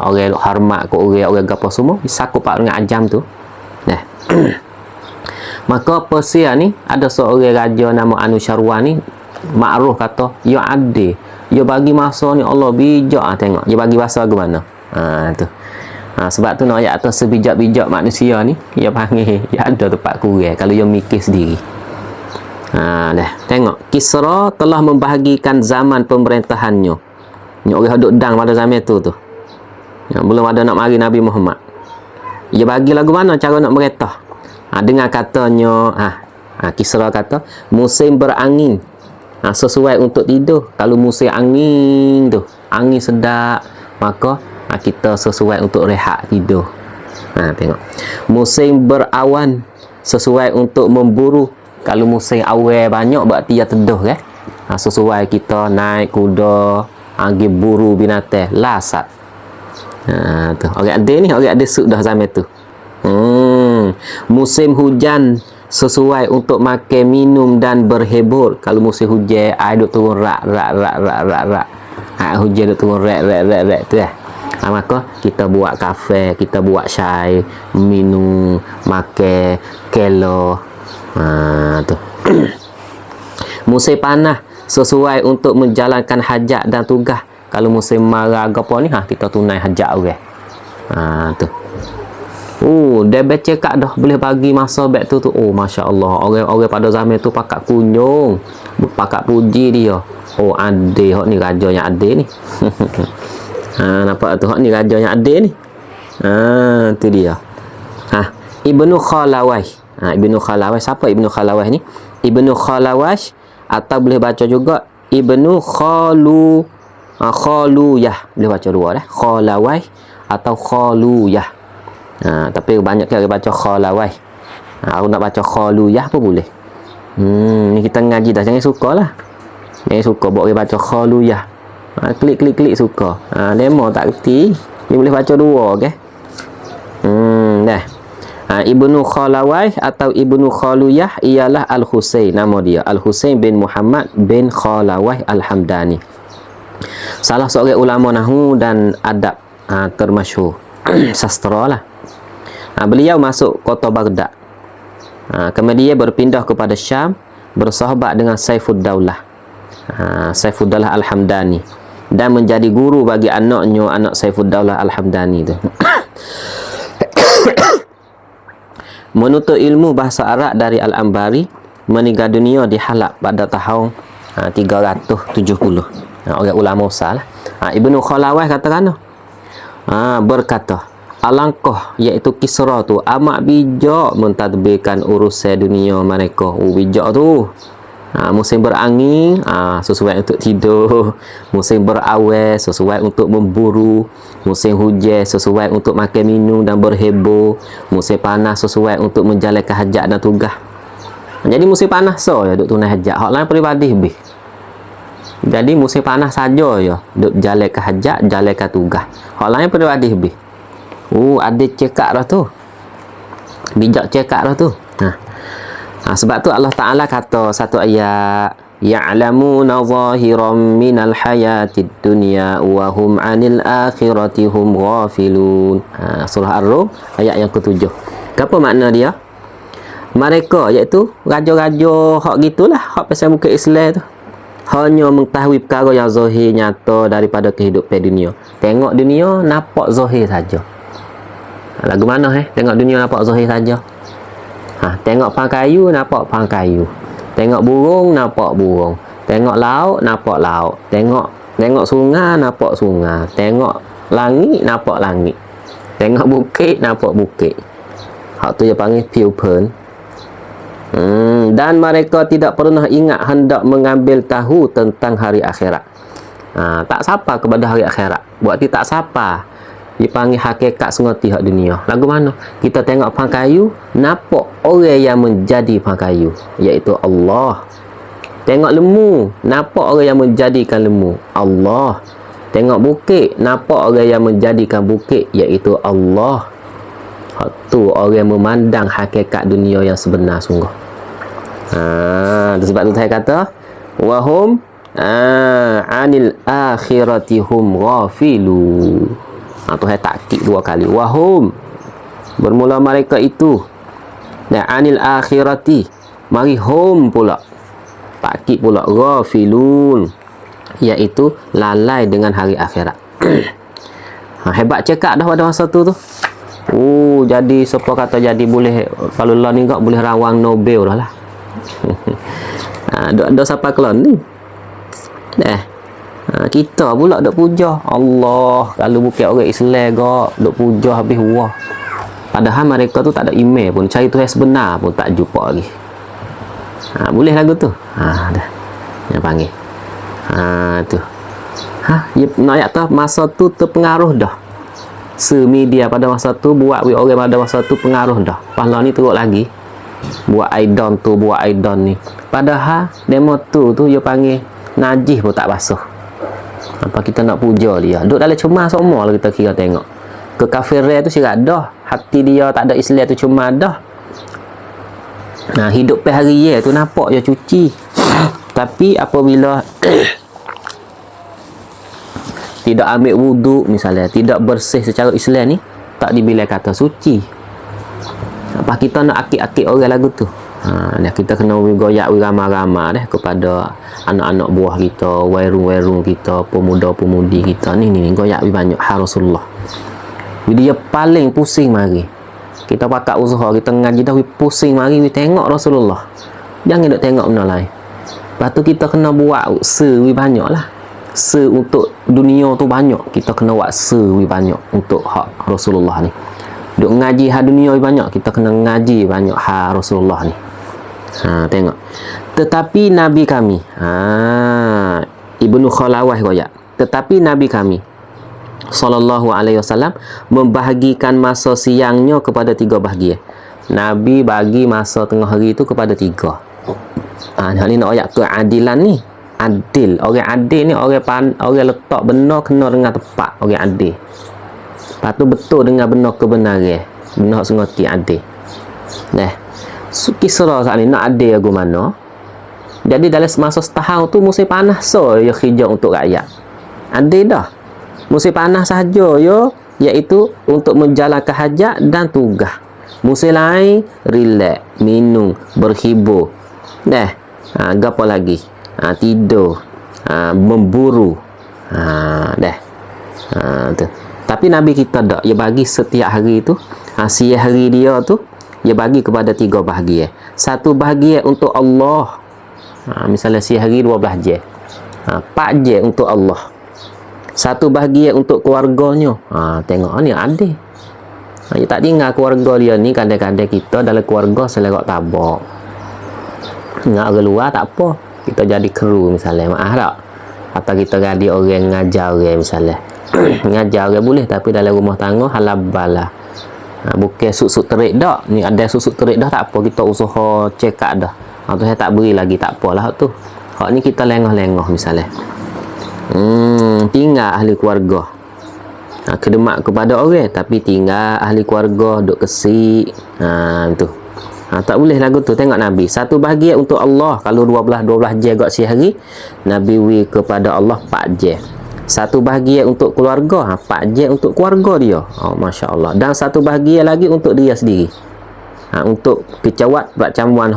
Orang hormat ke orang gapo semua sakup dengan ajam tu. Maka Persia ni ada seorang raja nama Anusyarwan ni makruf kata ya adil, dia bagi masa ni Allah bijak. Tengok dia bagi masa ke mana. Tu Sebab tu nak ayat atas sebijak-bijak manusia ni, dia panggil, dia ada tempat kurang kalau dia mikir sendiri. Dah, tengok. Kisra telah membahagikan zaman pemerintahannya. Ni orang duduk dang pada zaman tu. Belum ada nak mari Nabi Muhammad. Dia bagi lagu mana cara nak merintah. Dengan katanya, Kisra kata, musim berangin. Sesuai untuk tidur. Kalau musim angin tu, angin sedap, maka kita sesuai untuk rehat tidur. Tengok. Musim berawan, sesuai untuk memburu. Kalau musim awal banyak, berarti dia teduh kan. Sesuai kita naik kuda, pergi buru binatang, lasat. Tu. Orang ada ni, orang ada sudah zaman tu. Musim hujan, sesuai untuk makan, minum dan berhibur. Kalau musim hujan, air duk turun rak. Hujan duk turun rak tu maka kita buat kafe, kita buat chai, minum, makan, kelo. Tu. Musim panas, sesuai untuk menjalankan hajat dan tugas. Kalau musim marah apa ni, kita tunai hajat orang. Tu. Dia baca kat dah boleh bagi masa back tu. Masya Allah, orang pada zaman tu pakat kunyung, pakat puji dia. Ade hok ni rajanya ade ni. Nampak tu hok ni rajanya ade ni. Tu dia. Ibnu Khalawai. Ibnu Khalawai, siapa Ibnu Khalawai ni? Ibnu Khalawash, atau boleh baca juga Ibnu Khaluyah. Boleh baca dua dah. Khalawai atau Khaluyah. Tapi banyak orang baca Khalawai. Aku nak baca Khaluyah pun boleh. Ni kita ngaji dah, jangan suka lah. Jangan suka buat orang baca Khaluyah. Klik suka. Demo tak kerti. Ni boleh baca dua, okey. Dah. Ibnu Khalawai atau Ibnu Khaluyah ialah Al-Husain, nama dia Al-Husain bin Muhammad bin Khalawai Al-Hamdani. Salah seorang ulama nahwu dan adab termasyhur. Sastra lah. Beliau masuk kota Baghdad. Kemudian berpindah kepada Syam, bersahabat dengan Saifuddaulah. Saifuddaulah Al-Hamdani, dan menjadi guru bagi anaknya, anak Saifuddaulah Al-Hamdani tu. Menuntut ilmu bahasa Arab dari Al-Ambari, meninggal dunia di Halab pada tahun 370. Orang ulama besar lah. Ibnu Khalawai katakan, berkata, alangkah iaitu Kisra tu amat bijak mentadbirkan urusan dunia mereka. Bijak tu. Musim berangin, sesuai untuk tidur. Musim berawal, sesuai untuk memburu. Musim hujan, sesuai untuk makan minum dan berhibur. Musim panas, sesuai untuk menjalankan hajat dan tugas. Jadi musim panas ya duk tunai hajat. Hak lain peribadi lebih. Jadi musim panas saja ya duk jalankan hajat, jalankan tugas. Hak lain peribadi lebih. Ada cekak dah tu. Bijak cekak dah tu. Sebab tu Allah Ta'ala kata satu ayat, ya'lamuna zahiran minal hayatid dunya wa hum 'anil akhirati hum ghafilun. Surah Ar-Rum ayat yang ke-7. Apa makna dia? Mereka iaitu raja-raja hak gitulah, hak pasal muka Islam tu, hanya mengetahui perkara yang zahir nyata daripada kehidupan dunia. Tengok dunia nampak zahir saja. Lagu mana tengok dunia nampak zahir saja. Tengok pang kayu nampak pang kayu. Tengok burung nampak burung. Tengok laut nampak laut. Tengok sungai nampak sungai. Tengok langit nampak langit. Tengok bukit nampak bukit. Hak tu dia panggil pupil. Dan mereka tidak pernah ingat hendak mengambil tahu tentang hari akhirat. Tak sapa kepada hari akhirat. Buat dia tak sapa. Dipanggil hakikat sengoti hak dunia. Lagu mana? Kita tengok pang kayu, nampak orang yang menjadi pang kayu, iaitu Allah. Tengok lembu, nampak orang yang menjadikan lembu, Allah. Tengok bukit, nampak orang yang menjadikan bukit, iaitu Allah. Hak tu orang memandang hakikat dunia yang sebenar sungguh. Sebab tu saya kata, wahum anil akhirati hum ghafilun. Tuhan takkid dua kali. Wahum, bermula mereka itu. Dan anil akhirati, mari hum pula. Takkid pula. Ghafilun, iaitu lalai dengan hari akhirat. Hebat cekak dah pada masa tu. Jadi siapa kata jadi boleh, kalau lah ni boleh rawang Nobel dah lah. Ada siapa kelon ni. Kita pula duk puja Allah. Kalau bukan orang Islam duk puja habis wah. Padahal mereka tu tak ada email pun, cari Tuhan sebenar pun tak jumpa lagi. Boleh lagu tu. Dah. Yang panggil. Tu. Nak ayat tu masa tu terpengaruh dah. Media pada masa tu buat orang pada masa tu pengaruh dah. Pahala ni teruk lagi. Buat idol tu, buat idol ni. Padahal demo tu dia panggil najis pun tak basuh. Apa kita nak puja dia? Duduk dalam cuma semua lah kita kira tengok. Kekafiran tu sirat dah. Hati dia tak ada Islam tu cuma dah. Hidup pe hari tu nampak dia cuci. Tapi apabila tidak ambil wuduk misalnya, tidak bersih secara Islam ni, tak dibilang kata suci. Apa kita nak akik-akik orang lagu tu? Kita kena goyak ramah-ramah kepada anak-anak buah kita, wairung-wairung kita, pemuda-pemudi kita ni goyak banyak Rasulullah. Dia paling pusing mari. Kita pakat usaha, kita ngaji dah pusing mari tengok Rasulullah. Jangan duk tengok benda lain. Lepas tu kita kena buat banyak lah. Untuk dunia tu banyak, kita kena buat banyak untuk hak Rasulullah ni. Duk ngaji hak dunia banyak, kita kena ngaji banyak hak Rasulullah ni. Tengok. Tetapi Nabi kami, Ibnu Khalawah goyak. Tetapi Nabi kami sallallahu alaihi wasallam membahagikan masa siangnya kepada 3 bahagian. Nabi bagi masa tengah hari itu kepada 3. Ni nak ayat keadilan ni. Adil. Orang adil ni orang letak benar kena dengan tepat. Orang adil. Lepas tu betul dengan benar kebenaran. Benar sengoti adil. Kisah saat ni nak adil aku mana? Jadi dalam semasa setahun tu musim panas ya hijau untuk rakyat. Adil dah. Musim panas sahaja iaitu untuk menjalankan hajat dan tugas. Musim lain relax, minum, berhibur. Apa lagi? Tidur, memburu. Tu. Tapi Nabi kita tak, dia bagi setiap hari tu, siang hari dia tu dia bagi kepada 3 bahagian. 1 bahagian untuk Allah. Misalnya siang hari 12 jam. 4 jam untuk Allah. 1 bahagian untuk keluarganya. Tengok ni adil. Dia tak tinggal keluarga dia ni, kadang-kadang kita dalam keluarga selerak tabak. Ingat orang luar tak apa. Kita jadi kru misalnya, maaf tak? Atau kita jadi orang ngajar orang misalnya. Ngajar orang boleh, tapi dalam rumah tangga halabal lah. Bukan suk-suk terik dah. Ni ada suk-suk terik dah tak apa, kita usaha check up dah. Atau saya tak beri lagi, tak apalah tu. Hak ni kita lengah-lengah misalnya. Tinggal ahli keluarga. Khidmat kepada orang, tapi tinggal ahli keluarga duk kesik. Tu. Tak boleh lagu tu. Tengok Nabi 1 bahagian untuk Allah. Kalau 12 jam kat sehari, Nabi kepada Allah 4 jam. 1 bahagian untuk keluarga, 4 jam untuk keluarga dia. Masya Allah. Dan 1 bahagian lagi untuk dia sendiri. Untuk kecawat pak camuan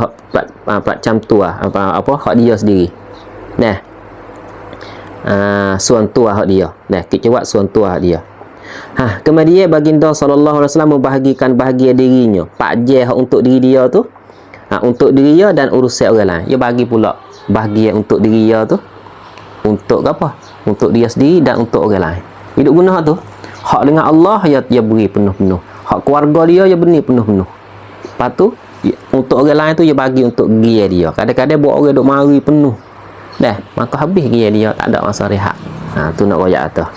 pak cam tua apa hak dia sendiri. Suan tua hak dia. Kecawat suan tua hak dia. Kemudian baginda sallallahu alaihi wasallam membahagikan bahagian dirinya. 4 jam untuk diri dia tu. Untuk diri dia dan urusan orang lain. Dia bagi pula bahagian untuk diri dia tu. Untuk apa? Untuk dia sendiri dan untuk orang lain. Hidup guna tu. Hak dengan Allah dia beri penuh-penuh. Hak keluarga dia beri penuh-penuh. Lepas tu untuk orang lain tu dia bagi untuk dia dia. Kadang-kadang buat orang duk mari penuh. Maka habis dia tak ada masa rehat. Tu nak royak atas.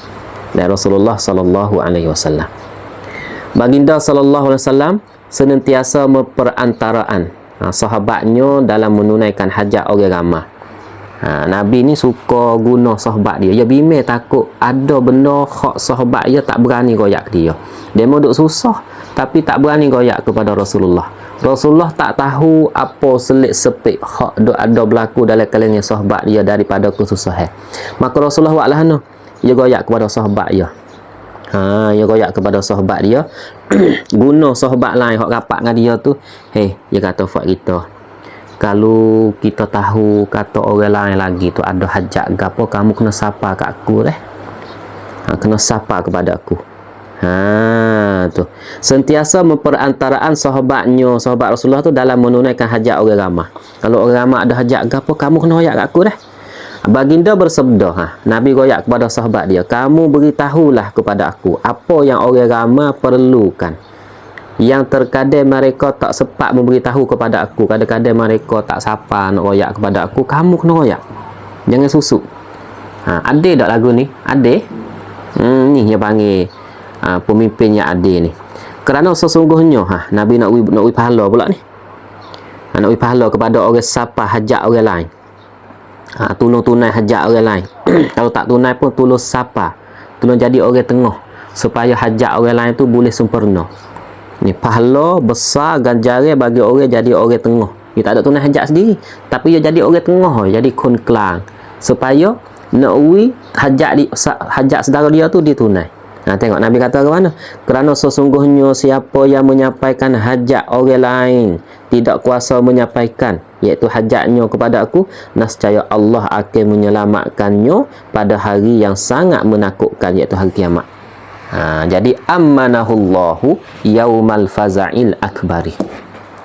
Dan Rasulullah sallallahu alaihi wasallam. Baginda sallallahu alaihi wasallam senantiasa memperantaraan sahabatnya dalam menunaikan hajat orang ramai. Nabi ni suka guna sahabat dia. Dia bimbang takut ada benda hak sahabat dia tak berani goyak dia. Dia mau duk susah tapi tak berani goyak kepada Rasulullah. Rasulullah tak tahu apa selit sepik hak duk ada berlaku dalam kalangan sahabat dia daripada kesusahan. Maka Rasulullah buat lah dia goyak kepada sahabat dia. Dia goyak kepada sahabat dia. Guna sahabat lain hak rapat dengan dia tu. Dia kata fak kita. Kalau kita tahu kata orang lain lagi tu ada hajat gapo, kamu kena sapa kat aku kena sapa kepada aku. Tu. Sentiasa memperantaraan sahabat Rasulullah tu dalam menunaikan hajat orang ramah. Kalau orang ramah ada hajat gapo, kamu kena royak kat aku dah. Baginda bersabda, Nabi royak kepada sahabat dia, kamu beritahulah kepada aku apa yang orang ramah perlukan. Yang terkadang mereka tak sempat memberitahu kepada aku, kadang-kadang mereka tak sapa nak royak kepada aku, kamu kena royak. Jangan susuk. Ada tak lagu ni? Ada. Ni yang panggil pemimpin yang adil ni. Kerana sesungguhnya Nabi nak wi pahala pula ni. Nak wi pahala kepada orang siapa hajat orang lain. Tolong tunai hajat orang lain. Kalau tak tunai pun tolong siapa. Tolong jadi orang tengah supaya hajat orang lain tu boleh sempurna. Ni pahala besar ganjaran bagi orang jadi orang tengah. Dia tak ada tunai hajat sendiri, tapi dia jadi orang tengah, jadi kun kelang supaya nak wi hajat saudara dia tu ditunai. Tengok Nabi kata ke mana? Kerana sesungguhnya siapa yang menyampaikan hajat orang lain tidak kuasa menyampaikan, iaitu hajatnya kepada aku, nescaya Allah akan menyelamatkannya pada hari yang sangat menakutkan, iaitu hari kiamat. Jadi ammanahullahu yaumal faza'il akbari.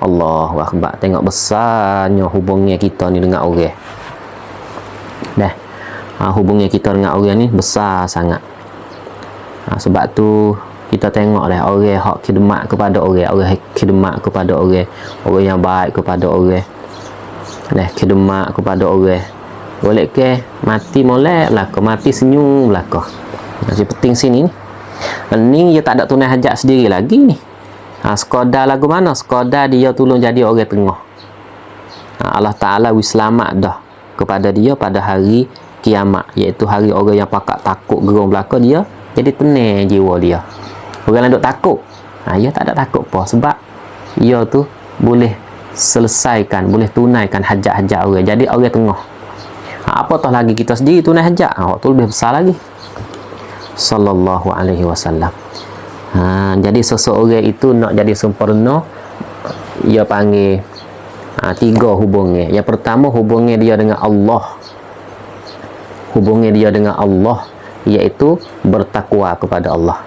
Allahu akbar. Tengok besarnya hubungnya kita ni dengan orang. Hubungnya kita dengan orang ni besar sangat. Sebab tu kita tengok lah orang hak khidmat kepada orang khidmat kepada orang yang baik kepada orang. Khidmat kepada orang. Boleh ke mati molek belaka, mati senyum belaka. Masih penting sini ni. Ni dia tak ada tunai hajat sendiri lagi ni. Sekadar lagu mana? Sekadar dia tolong jadi orang tengah. Allah Ta'ala selamat dah kepada dia pada hari kiamat, iaitu hari orang yang pakak takut gerung belaka, dia jadi tenang jiwa dia. Orang yang duk takut, dia tak ada takut apa, sebab dia tu boleh selesaikan, boleh tunaikan hajat-hajat orang, jadi orang tengah. Apatah lagi kita sendiri tunai hajat, waktu lebih besar lagi. Sallallahu alaihi wasallam. Jadi seseorang itu nak jadi sempurna, dia panggil 3 hubungnya. Yang pertama, hubungnya dia dengan Allah. Hubungnya dia dengan Allah, iaitu bertakwa kepada Allah.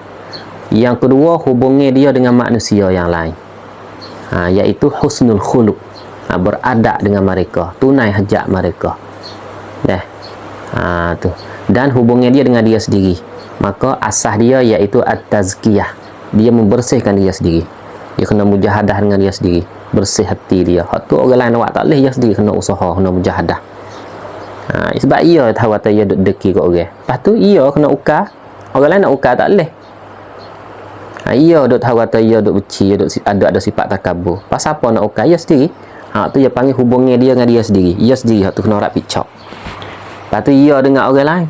Yang kedua, hubungnya dia dengan manusia yang lain, iaitu husnul khuluq, beradab dengan mereka, tunai hajat mereka. Tu. Dan hubungnya dia dengan dia sendiri, maka asas dia iaitu at-tazkiyah, dia membersihkan dia sendiri. Dia kena mujahadah dengan dia sendiri, bersih hati dia. Hak tu orang lain awak tak boleh, dia sendiri kena usaha, kena mujahadah. Sebab ia tahu kata ia duk deki kat orang. Lepas tu ia kena ukar, orang lain nak ukar tak boleh. Ia duk tahu kata ia duk benci, ia duk ada sifat takabur. Pasal apa nak ukar? Ia sendiri. Tu dia panggil hubungnya dia dengan dia sendiri. Ia sendiri hak tu kena rak picok. Lepas tu ia dengan orang lain,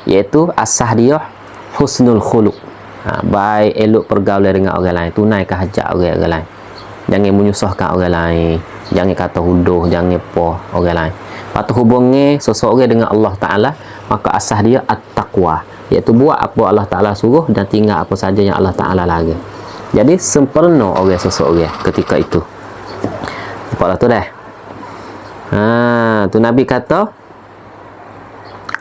iaitu asas dia husnul khuluq. Baik elok pergaulan dengan orang lain, tunaikan hajat orang lain. Jangan menyusahkan orang lain, jangan kata huduh, jangan apa orang lain. Lepas tu hubungnya seseorang dengan Allah Ta'ala, maka asas dia at-taqwa, iaitu buat apa Allah Ta'ala suruh dan tinggal apa saja yang Allah Ta'ala larang. Jadi sempurna orang seseorang ketika itu. Nampaklah tu dah. Tu Nabi kata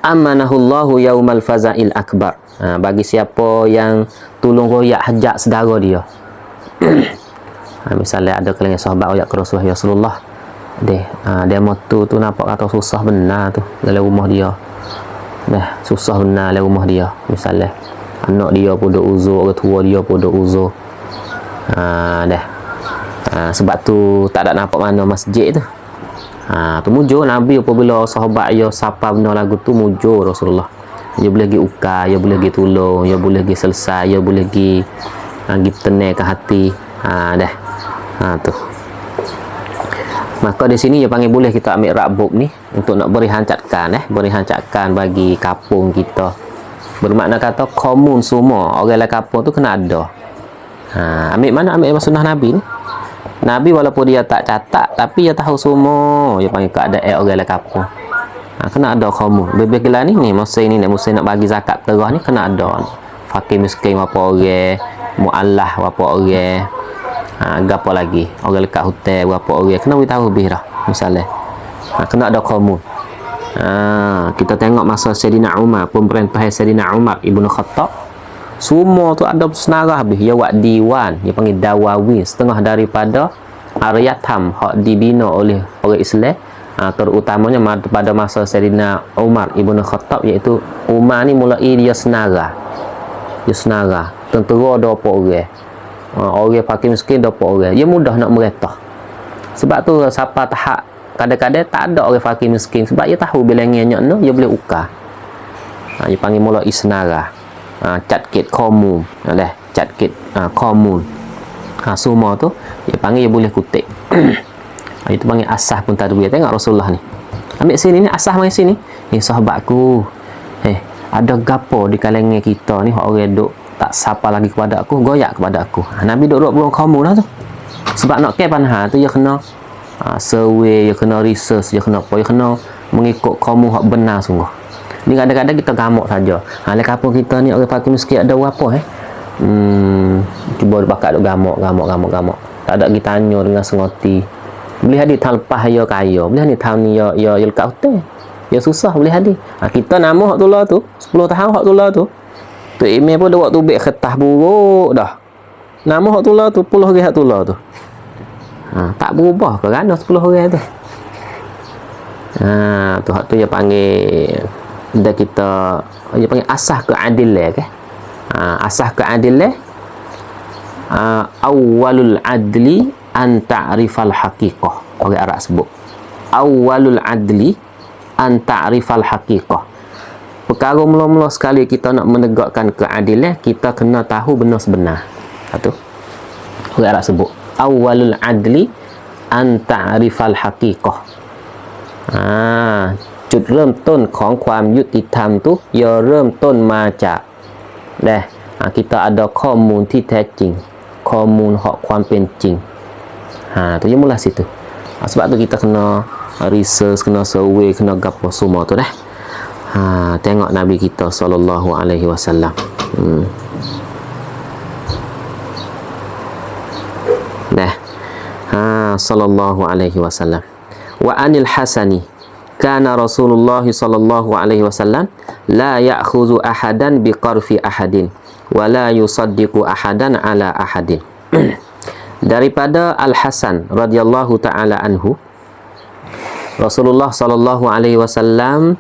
amanahullahu yaumal faza'il akbar. Bagi siapa yang tolong royak hajat saudara dia. Misalnya ada kalangan sahabat royak ke Rasulullah, demo tu nampak kata susah benar tu dalam rumah dia. Susah benar dalam rumah dia. Misalnya anak dia pun duk uzur, orang tua dia pun duk uzur. Sebab tu tak ada nampak mana masjid tu. Tu mujur Nabi apabila sahabat dia sapa benda lagu tu, mujur Rasulullah. Dia boleh pergi ukar, dia boleh pergi tolong, dia boleh pergi selesai, dia boleh pergi tenangkan hati. Tu. Maka di sini dia panggil boleh kita ambil rakbub ni untuk nak beri hancatkan bagi kampung kita. Bermakna kata komun semua orang dalam kampung tu kena ada. Ambil mana? Ambil sunnah Nabi ni. Nabi walaupun dia tak catat, tapi dia tahu semua. Dia panggil keadaan orang dalam kampung. Kena ada komun. Lebih gelar ni masa ini musim nak bagi zakat terah ni kena ada. Fakir miskin berapa orang, muallah berapa orang. Gapo lagi? Orang lekat hotel berapa orang. Kena beritahu lebih dah. Misalnya. Kena ada komun. Kita tengok masa Sayyidina Umar, pemerintah Sayyidina Umar Ibn Khattab, Semua tu ada senarah habis. Dia buat diwan, dia panggil dawawin, setengah daripada Aryatam hak dibina oleh orang Islam, terutamanya pada masa Sayyidina Umar Ibn Khattab, iaitu Umar ni mulai dia senara. Dia senara. Tentera ada apa orang. Orang fakir miskin ada apa orang. Dia mudah nak meretah. Sebab tu siapa tahap kadang-kadang tak ada orang fakir miskin, sebab dia tahu bilangnya no, dia boleh ukar. Dia panggil mulai senara. Catkit komun. Catkit komun. Semua tu dia panggil, dia boleh kutip. Itu panggil asah pun tadwir. Tengok Rasulullah ni, ambil sini ni, asah mari sini. Sahabatku, ada gapo di kalangan kita ni orang duk tak sapa lagi kepada aku, goyak kepada aku. Nabi duk buang kamu lah tu. Sebab nak ke panah tu dia kena survey, dia kena research, dia kena apa, dia kena mengikut kamu hak benar sungguh. Ni kadang-kadang kita gamuk saja. Lek kampung kita ni orang fakir miskin ada apa cuba bakat duk gamuk. Tak ada kita tanya dengan sengoti. Boleh hadir tahun lepas ya kaya, boleh hadir tahun ni ya lekat hotel. Ya susah boleh hadir. Kita nama hak tulah tu 10 tahun hak tulah tu. Tu email pun ada waktu beg kertas buruk dah. Nama hak tulah tu 10 hari hak tulah tu. Tak berubah kerana 10 hari tu. Tu hak tu dia panggil dah kita dia panggil asah keadilan ke. Asah keadilan awwalul adli an ta'rifal haqiqah. Orang Arab sebut awwalul adli an ta'rifal haqiqah. Perkara mula-mula sekali kita nak menegakkan keadilan, kita kena tahu benar sebenar. Satu orang Arab sebut awwalul adli an ta'rifal haqiqah. จุดเริ่มต้นของความยุติธรรมtu ia เริ่มต้นมาจากkita ada ข้อมูลที่แท้จริง ข้อมูล hak ความเป็นจริง tu je mula situ. Sebab tu kita kena research, kena survey, kena gapo semua tu dah. Tengok Nabi kita sallallahu alaihi wasallam. Sallallahu alaihi wasallam. Wa anil Hasani kana Rasulullah sallallahu alaihi wasallam la ya'khudhu ahadan biqarfi ahadin wa la yusaddiqu ahadan ala ahadin. Daripada Al-Hasan radhiyallahu taala anhu, Rasulullah sallallahu alaihi wasallam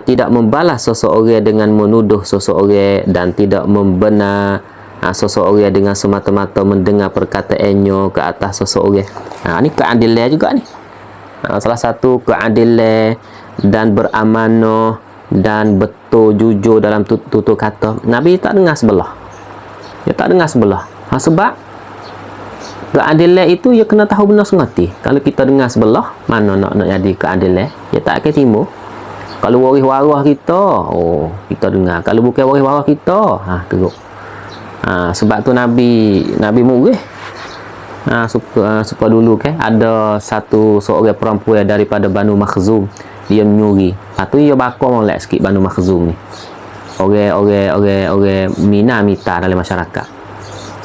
tidak membalas seseorang dengan menuduh seseorang dan tidak membenar seseorang dengan semata-mata mendengar perkataannya ke atas seseorang. Ni keadilan juga ni. Salah satu keadilan dan beramanah dan betul jujur dalam tutur kata. Nabi tak dengar sebelah. Dia tak dengar sebelah. Sebab keadilan itu dia kena tahu benar sengati. Kalau kita dengar sebelah, mana nak jadi keadilan? Dia tak akan timbul. Kalau waris-waris kita, kita dengar. Kalau bukan waris-waris kita, teruk. Sebab tu Nabi murih. Supaya dulu kan ada seorang perempuan daripada Banu Makhzum, dia menyuri. Tu dia bakar molek sikit Banu Makhzum ni. Orang mita dalam masyarakat.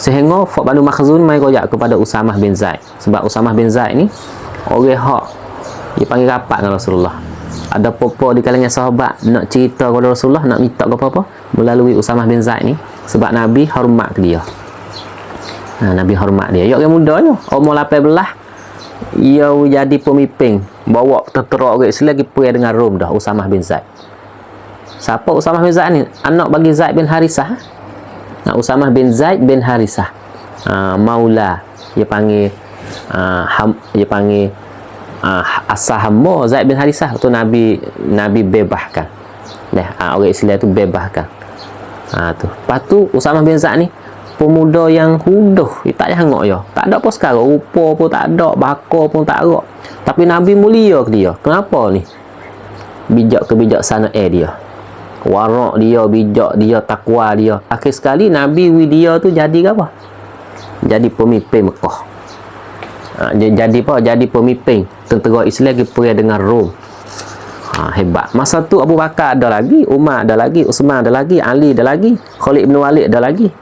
Sehingga Banu Makhzum mai royak kepada Usamah bin Zaid. Sebab Usamah bin Zaid ni orang hak dia panggil rapat dengan Rasulullah. Ada apa-apa di kalangan sahabat nak cerita kepada Rasulullah, nak minta apa-apa melalui Usamah bin Zaid ni, sebab Nabi hormat ke dia. Nabi hormat dia. Orang muda je, umur 18, ia jadi pemimpin, bawa tentera orang Islam pergi dengan Rom dah, Usamah bin Zaid. Siapa Usamah bin Zaid ni? Anak bagi Zaid bin Harisah. Usamah bin Zaid bin Harisah. Maula, dia panggil asal hamba Zaid bin Harisah tu Nabi bebaskan. Orang Islam tu bebaskan. Lepas tu Usamah bin Zaid ni pemuda yang huduh, dia tak jangok je. Tak ada apa sekarang, rupa pun tak ada, bakar pun tak ada. Tapi Nabi mulia ke dia. Kenapa ni? Bijak kebijaksanaan dia. Warak dia, bijak dia, takwa dia. Akhir sekali Nabi dia tu jadi apa? Jadi pemimpin Mekah. Jadi apa? Jadi pemimpin tentera Islam pergi dengan Rom. Hebat. Masa tu Abu Bakar ada lagi, Umar ada lagi, Uthman ada lagi, Ali ada lagi, Khalid bin Walid ada lagi.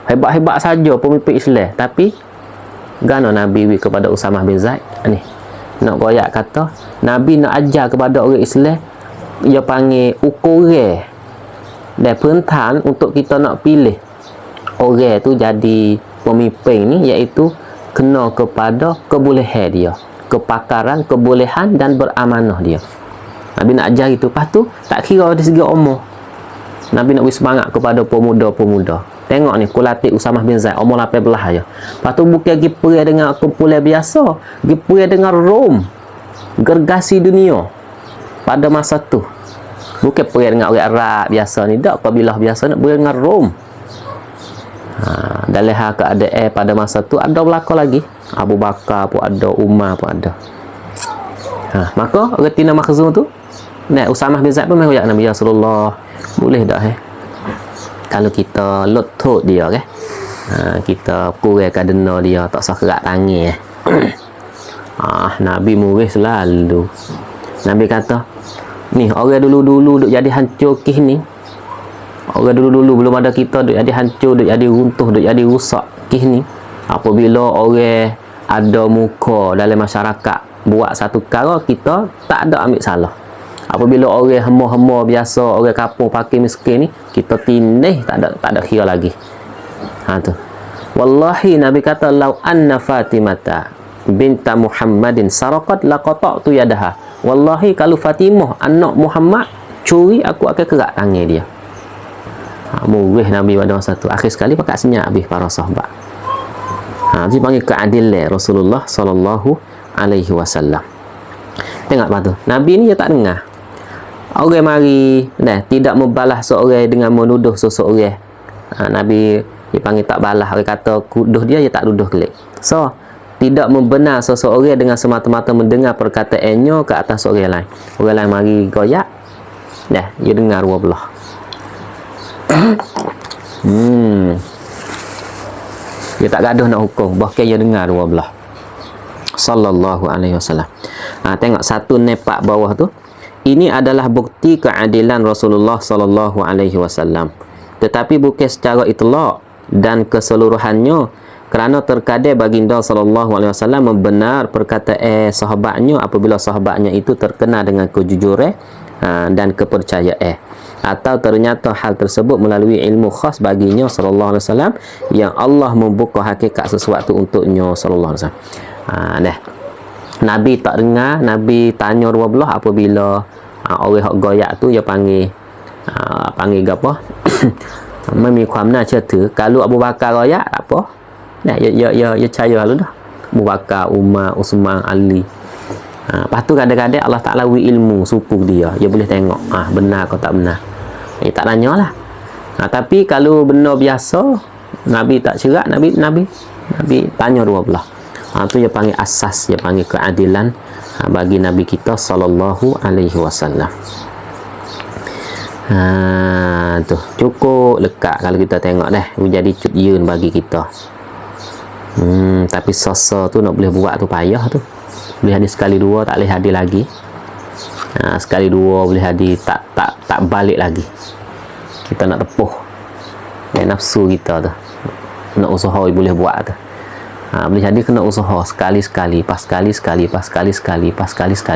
Hebat-hebat saja pemimpin Islam. Tapi gana Nabi kepada Usamah bin Zaid ni, nak royak kata Nabi nak ajar kepada orang Islam, dia panggil ukuran Dan perintah untuk kita nak pilih orang tu jadi pemimpin ni, iaitu kena kepada kebolehan dia, kepakaran, kebolehan dan beramanah dia. Nabi nak ajar itu. Lepas tu tak kira dari segi umur, Nabi nak beri semangat kepada pemuda-pemuda. Tengok ni, Kulatik Usamah bin Zaid umur 18 aja. Lepas tu bukan pergi perang dengan kumpulan biasa, pergi perang dengan Rom, gergasi dunia pada masa tu. Bukan perang dengan orang Arab biasa ni, tak kabilah biasa, nak perang dengan Rom. Dalam hal keadaan pada masa tu ada belakang lagi, Abu Bakar pun ada, Umar pun ada. Maka retina Makhzum tu, Usamah bin Zaid pun mengucap Nabi, ya Rasulullah, boleh tak kalau kita lutut dia kita kurangkan dena dia, tak usah kerak tangan Nabi murih selalu. Nabi kata, ni orang dulu-dulu duk jadi hancur kih ni, orang dulu-dulu belum ada kita duk jadi hancur, duk jadi runtuh, duk jadi rusak kih ni. Apabila orang ada muka dalam masyarakat buat satu perkara, kita tak ada ambil salah. Apabila orang hema-hema biasa, orang kampung pakai miskin ni, kita tindih, tak ada kira lagi. Tu. Wallahi Nabi kata, lau anna Fatimata binta Muhammadin saraqat laqata'tu yadaha. Wallahi kalau Fatimah anak Muhammad curi, aku akan kerak tangan dia. Murih Nabi pada masa tu. Akhir sekali pakai senyap habis para sahabat. Dia panggil keadilan Rasulullah sallallahu alaihi wasallam. Tengok apa tu. Nabi ni dia tak dengar. Orang mari tidak membalas seorang dengan menuduh seseorang. Nabi dia panggil tak balas. Orang kata kuduh dia tak duduh kelik. So, tidak membenar seseorang dengan semata-mata mendengar perkataannya ke atas orang lain. Orang lain mari goyak, dia dengar dua belah. Dia tak gaduh nak hukum, bahkan dia dengar dua belah. Sallallahu alaihi wasallam. Tengok satu nepak bawah tu. Ini adalah bukti keadilan Rasulullah sallallahu alaihi wasallam. Tetapi bukan secara itlaq dan keseluruhannya, kerana terkadang baginda sallallahu alaihi wasallam membenar perkataan sahabatnya apabila sahabatnya itu terkena dengan kejujuran dan kepercayaan, atau ternyata hal tersebut melalui ilmu khas baginya sallallahu alaihi wasallam yang Allah membuka hakikat sesuatu untuknya sallallahu alaihi wasallam. Nabi tak dengar, Nabi tanya dua belah apabila orang hok goyak tu dia panggil apa? Mami kuamna cerita kalau Abu Bakar goyak tak apa. Ya percaya lalu dah. Abu Bakar, Umar, Uthman, Ali. Lepas tu kadang-kadang Allah Taala wi ilmu supu dia. Dia boleh tengok benar atau tak benar. Tak tanyalah. Tapi kalau benar biasa, Nabi tak cerak, Nabi tanya dua belah. Tu dia panggil asas, dia panggil keadilan bagi Nabi kita sallallahu alaihi wasallam. Tu cukup lekat kalau kita tengok jadi cut yun bagi kita. Tapi sasa tu nak boleh buat tu payah tu. Boleh hadir sekali dua, tak boleh hadir lagi. Sekali dua boleh hadir, tak balik lagi. Kita nak tepuh nafsu kita tu, nak usaha boleh buat tu. Boleh jadi kena usaha sekali-sekali, pas sekali-sekali,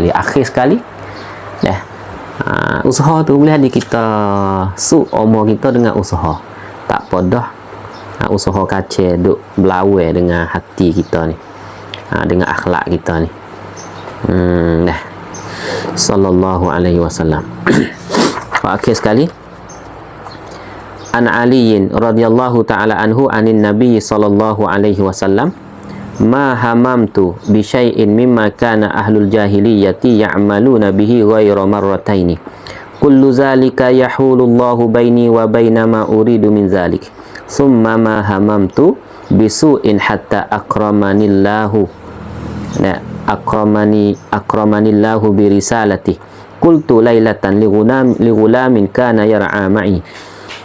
akhir sekali usaha tu boleh jadi kita umur kita dengan usaha. Tak apa dah usaha kacau duk belawai dengan hati kita ni, dengan akhlak kita ni. Sallallahu alaihi wasallam. Akhir sekali, An Aliyin radhiyallahu ta'ala anhu anin Nabi sallallahu alaihi wasallam, ma hamamtu bi syai'in mimma kana ahlul jahiliyati ya'maluna bihi ghayra marrataini kullu zalika yahulullahu baini wa baina ma uridu min zalik thumma ma hamamtu bi su'in hatta akramanillahu bi risalati qultu laylatan li ghulamin kana yar'a ma'i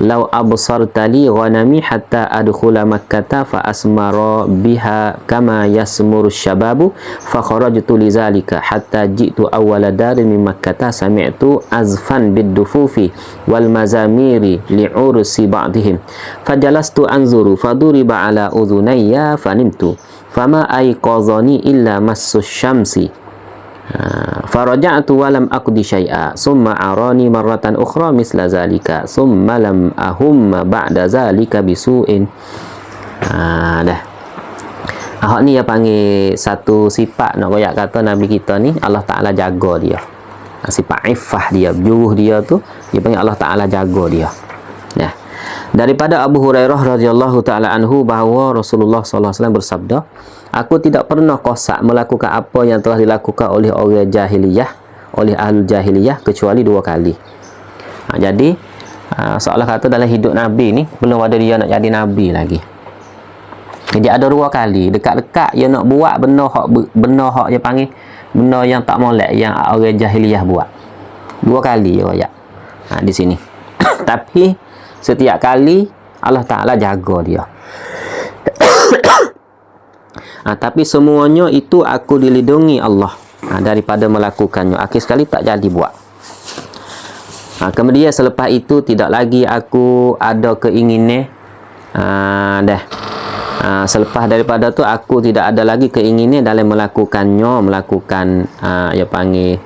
law absartali ghanami hatta adkhula makkata fa asmara biha kama yasmuru syababu fa kharajtu lizalika hatta ji'tu awwala darin min makkata sami'tu azfan bid-dufufi wal mazamiri li'ursi ba'dihim fajalastu anzuru faduriba ala udhunayya fanimtu fama ayqazani illa massu syamsi. Faraja'tu wa lam aqdi syai'a summa arani marratan ukhra misla zalika summa lam ahumma ba'da zalika bisu'in. Dah. Hak ni dia panggil satu sifat, nak royak kata Nabi kita ni Allah Ta'ala jaga dia. Sifat iffah dia, juruh dia tu dia panggil Allah Ta'ala jaga dia. Nah. Daripada Abu Hurairah radhiyallahu taala anhu bahawa Rasulullah sallallahu alaihi wasallam bersabda, aku tidak pernah kosak melakukan apa yang telah dilakukan oleh orang jahiliyah, oleh ahli jahiliyah kecuali 2 kali. Jadi seolah kata dalam hidup Nabi ni belum ada dia nak jadi Nabi lagi. Jadi ada 2 kali dekat-dekat dia nak buat benda hak dia panggil benda yang tak molek yang orang jahiliyah buat. 2 kali dia royak. Di sini. Tapi setiap kali Allah Ta'ala jaga dia. Tapi semuanya itu aku dilindungi Allah daripada melakukannya. Akhir sekali tak jadi buat. Kemudian selepas itu tidak lagi aku ada keinginan. Selepas daripada tu aku tidak ada lagi keinginan dalam melakukannya, ya panggil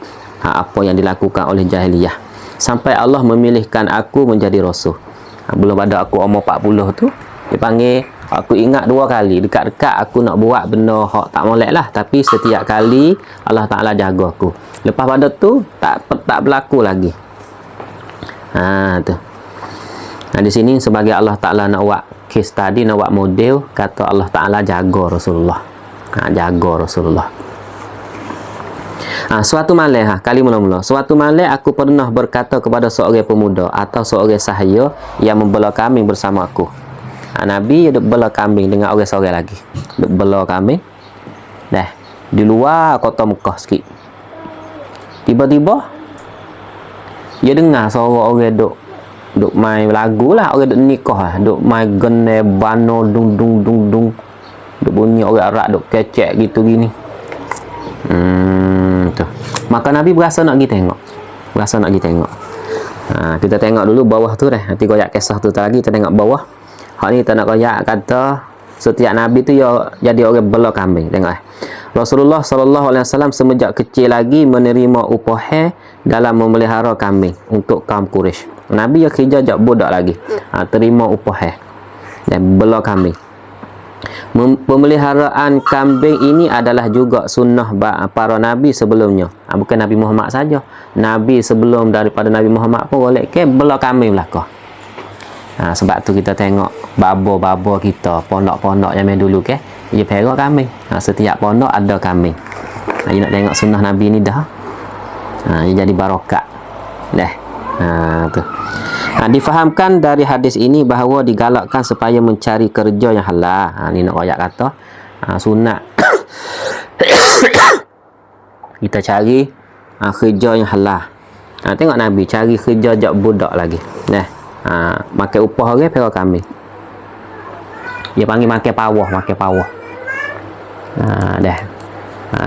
apa yang dilakukan oleh jahiliyah. Sampai Allah memilihkan aku menjadi rasul. Belum ada aku umur 40 tu dia panggil aku ingat 2 kali dekat-dekat aku nak buat benda hak tak molek lah, tapi setiap kali Allah Ta'ala jaga aku. Lepas pada tu tak berlaku lagi. Tu. Di sini sebagai Allah Ta'ala nak buat case study, nak buat model, kata Allah Ta'ala jaga Rasulullah. Jaga Rasulullah. Suatu malam, kali mula-mula, suatu malam aku pernah berkata kepada seorang pemuda atau seorang sahaya yang membela kambing bersama aku. Nabi duk bela kambing dengan orang seorang lagi. Duk bela kambing. Dah, di luar kota Mekah sikit. Tiba-tiba dia dengar suara orang duk main lagu lah, orang duk nikah lah, duk main gene bano dung dung dung dung. Duk bunyi orang Arab duk kecek gitu gini. Tu. Maka Nabi berasa nak pergi tengok. Kita tengok dulu bawah tu dah. Nanti koyak kisah tu lagi kita tengok bawah. Hak ni kita nak koyak kata setiap Nabi tu jadi orang bela kambing. Tengok Rasulullah sallallahu alaihi wasallam semenjak kecil lagi menerima upah dalam memelihara kambing untuk kaum Quraisy. Nabi yang kerja jak budak lagi. Terima upah dan bela kambing. Pemeliharaan kambing ini adalah juga sunnah para Nabi sebelumnya. Bukan Nabi Muhammad saja. Nabi sebelum daripada Nabi Muhammad pun boleh bela kambing belakang. Sebab tu kita tengok babo-babo kita, pondok-pondok yang main dulu dia perak kambing. Setiap pondok ada kambing. Dia nak tengok sunnah Nabi ni dah. Dia jadi barokat. Tu. Difahamkan dari hadis ini bahawa digalakkan supaya mencari kerja yang halal. Ni nak royak kata sunat kita cari kerja yang halal. Tengok Nabi cari kerja jak budak lagi. Makan upah orang perak kambing. Dia panggil makan pawah.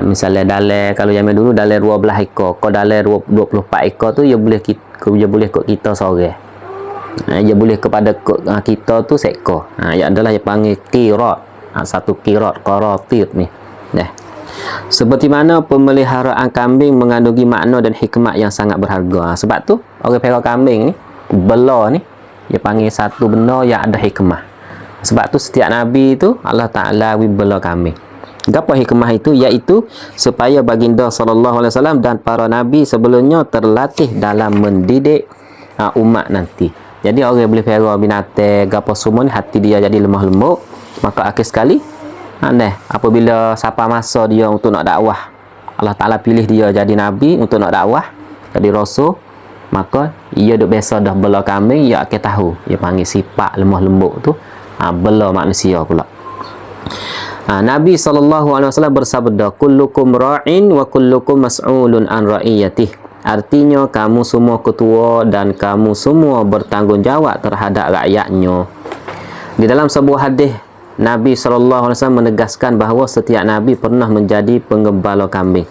Misalnya dalam kalau zaman dulu dalam 12 ekor, kalau dalam 24 ekor tu dia boleh kot kita seorang. Dia boleh kepada kita tu seekor. Yang adalah dia panggil qirat. Satu qirat, qaratit ni. Seperti mana pemeliharaan kambing mengandungi makna dan hikmat yang sangat berharga. Sebab tu orang perak kambing ni, bela ni, dia panggil satu benda yang ada hikmah. Sebab tu setiap Nabi tu Allah Ta'ala bela kambing. Apa hikmah itu? Iaitu supaya baginda sallallahu alaihi wasallam dan para Nabi sebelumnya terlatih dalam mendidik umat nanti. Jadi orang boleh pelihara binatang gapo semua ni, hati dia jadi lemah lembut. Maka akhir sekali apabila siapa masa dia untuk nak dakwah, Allah Ta'ala pilih dia jadi Nabi untuk nak dakwah, jadi Rasul, maka ia duk biasa dah bela kambing, ia akan tahu. Dia panggil sifat lemah lembut tu bela manusia pula. Nabi SAW bersabda, kullukum ra'in wa kullukum mas'ulun an ra'iyatih. Artinya kamu semua ketua dan kamu semua bertanggungjawab terhadap rakyatnya. Di dalam sebuah hadis Nabi SAW menegaskan bahawa setiap Nabi pernah menjadi penggembala kambing.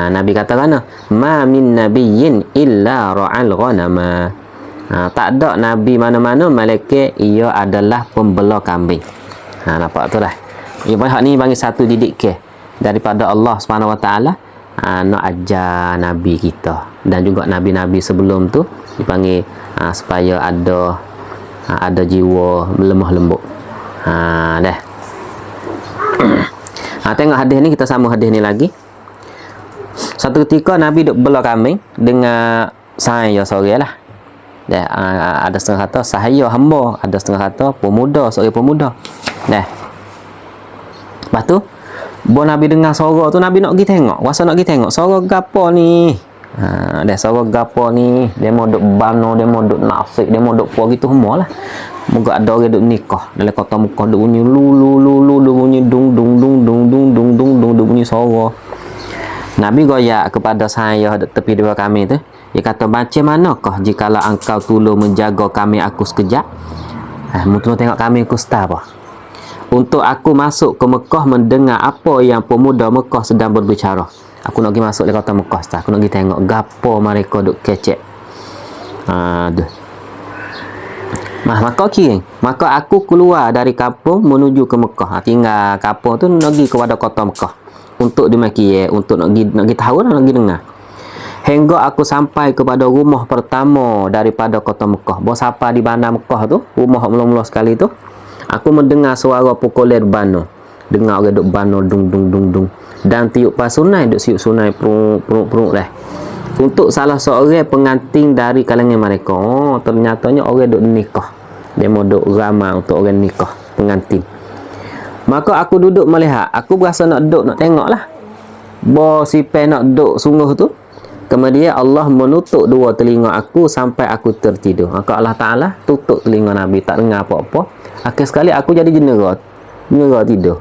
Nabi katakan, ma min nabiyyin illa ra'al ghanama. Tak ada Nabi mana-mana malaikat ia adalah pembela kambing. Nampak tu dah. Hak ni bagi satu didik daripada Allah SWT. nak ajar Nabi kita dan juga Nabi-Nabi sebelum tu dipanggil supaya ada jiwa lemah lembut. Dah. Tengok hadis ni, kita sama hadis ni lagi. Satu ketika Nabi duk bela kambing dengan saya seorang lah. Dah, ada setengah kata saya hamba, ada setengah kata pemuda, seorang pemuda. Dah. Lepas tu Nabi dengar suara tu, Nabi nak pergi tengok. Rasa nak pergi tengok suara gapo ni. Dah, suara gapo ni, dia mau duk bano, dia mau duk nafik, dia mau duk puak gitu semualah. Moga ada orang duk nikah dalam kota Mekah, duk bunyi duk bunyi dung duk bunyi suara. Nabi goyak kepada saya tepi dua kami tu. Dia kata, macam manakah jikalau engkau tolong menjaga kami aku sekejap? Mungkin tengok kami aku start apa? Untuk aku masuk ke Mekah mendengar apa yang pemuda Mekah sedang berbicara. Aku nak pergi masuk ke kota Mekah, aku nak pergi tengok gapo mereka duk kecek. Maka aku keluar dari kampung menuju ke Mekah. Tinggal kampung tu nak pergi kepada kota Mekah untuk dimaki, untuk nak pergi tahu dan nak pergi dengar. Hingga aku sampai kepada rumah pertama daripada kota Mekah. Bos apa di bandar Mekah tu, rumah mula-mula sekali tu, aku mendengar suara pukulan bano. Dengar orang duk bano dung. Dan tiup pasunai duk siup sunai prung dah. Untuk salah seorang pengantin dari kalangan mereka. Ternyatanya orang duk nikah. Dia mau duk ramai untuk orang nikah, pengantin. Maka aku duduk melihat. Aku berasa nak duduk, nak tengok lah. Si pen nak duduk sungguh tu. Kemudian Allah menutup dua telinga aku sampai aku tertidur. Maka Allah Ta'ala tutup telinga Nabi. Tak dengar apa-apa. Akhir sekali aku jadi jenera tidur.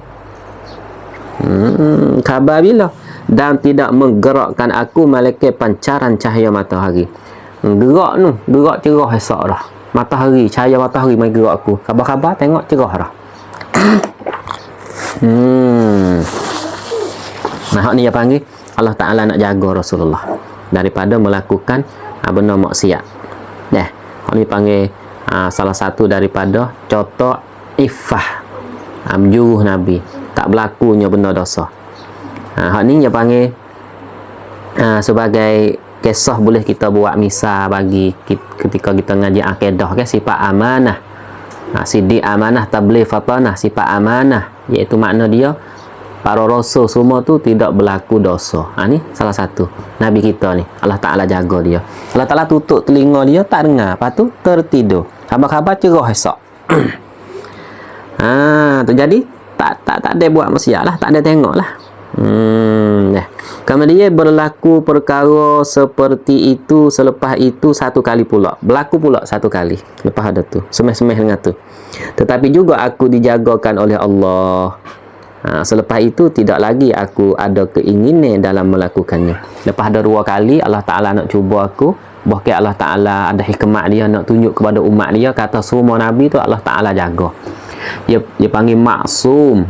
Khabar bila? Dan tidak menggerakkan aku malaikat pancaran cahaya matahari. Gerak cerah esok dah. Matahari, cahaya matahari mai gerak aku. Khabar-khabar tengok cerah dah. Nah, ni dia panggil Allah Ta'ala nak jaga Rasulullah daripada melakukan benda maksiat. Dah, ni panggil salah satu daripada contoh iffah, menjuruh Nabi tak berlakunya benda dosa. Hak ni dia panggil sebagai kisah boleh kita buat misal bagi ketika kita ngaji akidah, sifat amanah. Sidik amanah, tabligh fatanah, sifat amanah, iaitu makna dia para rasul semua tu tidak berlaku dosa. Ni salah satu Nabi kita ni, Allah Ta'ala jaga dia. Allah Ta'ala tutup telinga dia, tak dengar, lepas tu tertidur. Khabar-khabar cerah esok. Tu jadi tak ada buat maksiat lah, tak ada tengok lah. Kemudian berlaku perkara seperti itu selepas itu satu kali pula. Berlaku pula satu kali lepas ada tu, semeh-semeh dengan tu. Tetapi juga aku dijagakan oleh Allah. Selepas itu tidak lagi aku ada keinginan dalam melakukannya. Lepas ada dua kali Allah Ta'ala nak cuba aku, bahkan Allah Ta'ala ada hikmat dia nak tunjuk kepada umat dia, kata semua Nabi tu Allah Ta'ala jaga. Dia panggil maksum.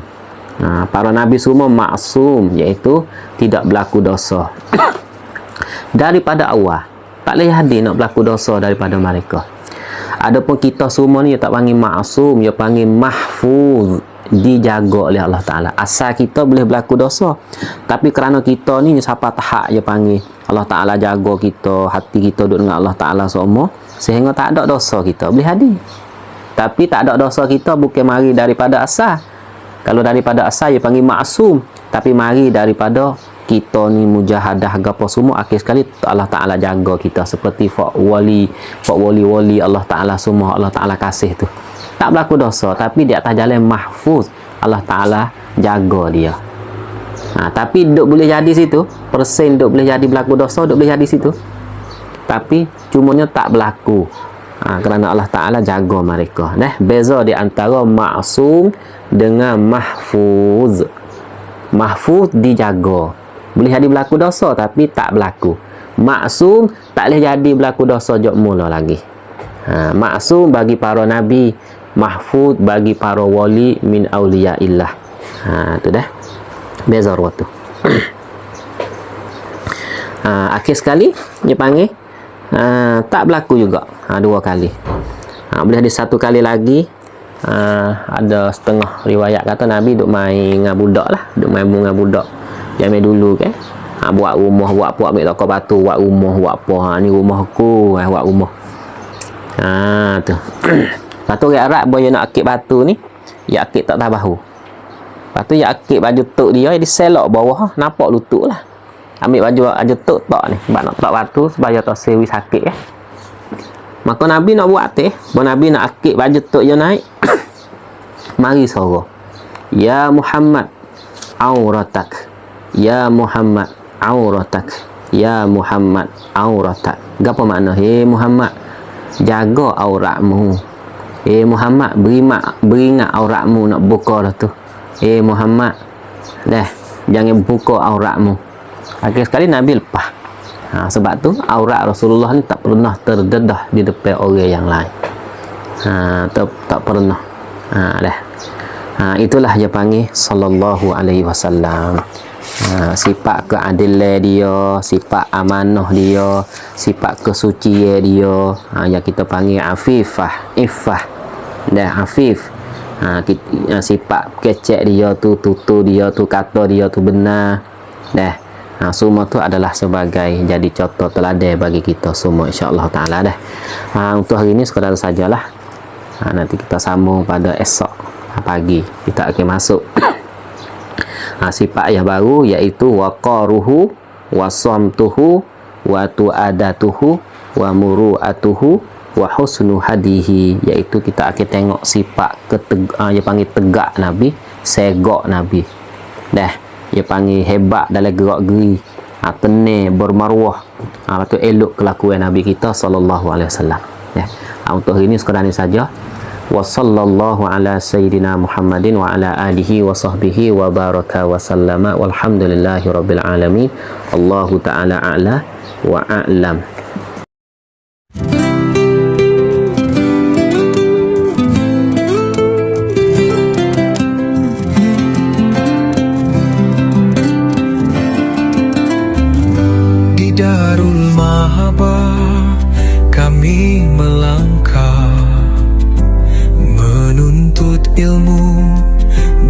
Para Nabi semua maksum, iaitu tidak berlaku dosa daripada awal. Tak boleh hadir nak berlaku dosa daripada mereka. Adapun kita semua ni dia tak panggil maksum, dia panggil mahfuz, dijaga oleh Allah Ta'ala. Asal kita boleh berlaku dosa, tapi kerana kita ni siapa tahap dia panggil Allah Ta'ala jaga kita, hati kita duduk dengan Allah Ta'ala semua, sehingga tak ada dosa kita boleh hadir. Tapi tak ada dosa kita bukan mari daripada asal. Kalau daripada asal dia panggil maksum, tapi mari daripada kita ni mujahadah apa semua, akhir sekali Allah Ta'ala jaga kita seperti fak wali Allah Ta'ala semua Allah Ta'ala kasih tu. Tak berlaku dosa, tapi di atas jalan mahfuz, Allah Ta'ala jaga dia. Tapi duk boleh jadi situ, persen duk boleh jadi berlaku dosa, duk boleh jadi situ. Tapi cumanya tak berlaku. Kerana Allah Ta'ala jaga mereka. Beza di antara maksum dengan mahfuz. Mahfuz dijaga. Boleh jadi berlaku dosa tapi tak berlaku. Maksum tak boleh jadi berlaku dosa jok mula lagi. Maksum bagi para nabi, mahfuz bagi para wali min auliyaillah. Tu dah. Beza waktu. Akhir sekali dia panggil tak berlaku juga. Dua kali. Boleh ada satu kali lagi. Ada setengah riwayat kata Nabi duk main dengan budak lah, duk main dengan budak zaman dulu kan. buat rumah, buat apa, ambil tokok batu, buat rumah, buat apa. Ni rumah aku, buat rumah. Tu. Lepas tu orang Arab bila nak akik batu ni, dia akik tak tahu bahu. Lepas tu dia akik baju tuk dia selok bawah, nampak lutut lah. Ambil baju tuk tak ni, sebab nak tak batu supaya tak sewi sakit. Maka Nabi nak buat bila Nabi nak akik baju tuk dia naik, mari suara, ya Muhammad auratak, ya Muhammad auratak, ya Muhammad auratak. Apa makna? Muhammad, jaga auratmu. Muhammad, beringat auratmu nak buka dah tu. Muhammad, jangan buka auratmu. Akhir sekali Nabi lepas. Sebab tu aurat Rasulullah ni tak pernah terdedah di depan orang yang lain. Tak pernah. Itulah dia panggil sallallahu alaihi wasallam. Sifat keadilan dia, sifat amanah dia, sifat kesucian dia, yang kita panggil afifah, iffah dan afif. Sifat kecek dia tu, tutur dia tu, kata dia tu benar. Semua tu adalah sebagai jadi contoh teladan bagi kita semua, insya-Allah taala dah. Untuk hari ini sekadar sajalah. Nanti kita sambung pada esok pagi. Kita akan masuk sifat yang baru, iaitu waqaruhu wa samtuhu wa tu'adatuhu wa muru'atuhu wa husnu hadihi, iaitu kita akan tengok sifat dia panggil tegak Nabi, segak Nabi. Dia panggil hebat dalam gerak-geri, tenang, bermaruah. Lepas tu elok kelakuan Nabi kita sallallahu alaihi wasallam. Untuk hari ini sekadar ini saja. Wa sallallahu ala sayyidina Muhammadin wa ala alihi wa sahbihi wa baraka wa sallama walhamdulillahi rabbil alamin. Allahu ta'ala a'la wa a'lam.
Di Darul Mahabah kami melangkah, menuntut ilmu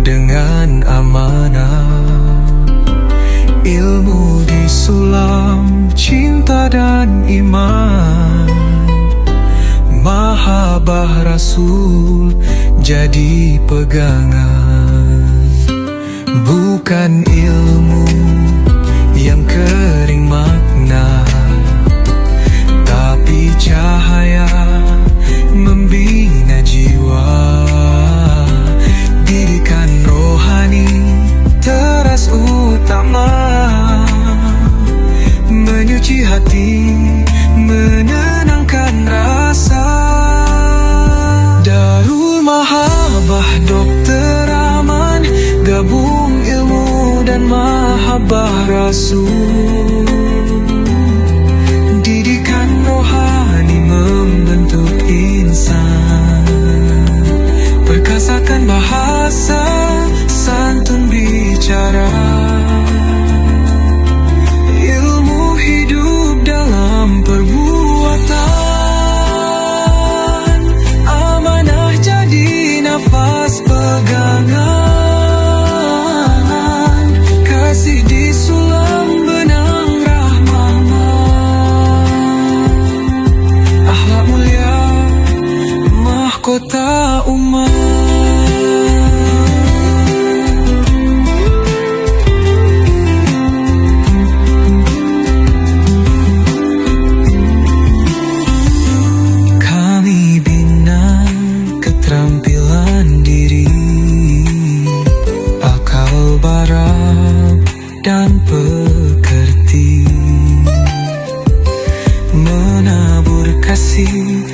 dengan amanah. Ilmu disulam cinta dan iman, mahabbah Rasul jadi pegangan. Bukan ilmu yang kering makna, tapi cahaya membina jiwa. Didikan rohani teras utama, menyuci hati, menenangkan rasa. Darul Mahabah dokter aman, gabung ilmu dan mahabbah Rasul. Didikan rohani membentuk insan, perkasakan bahasa, santun bicara. Ilmu hidup dalam perbuatan, amanah jadi nafas pegangan. Kasih disulam benang rahmah, akhlak mulia mahkota umat. Kami bina keterampilan diri, akal barab dan pekerti, menabur kasih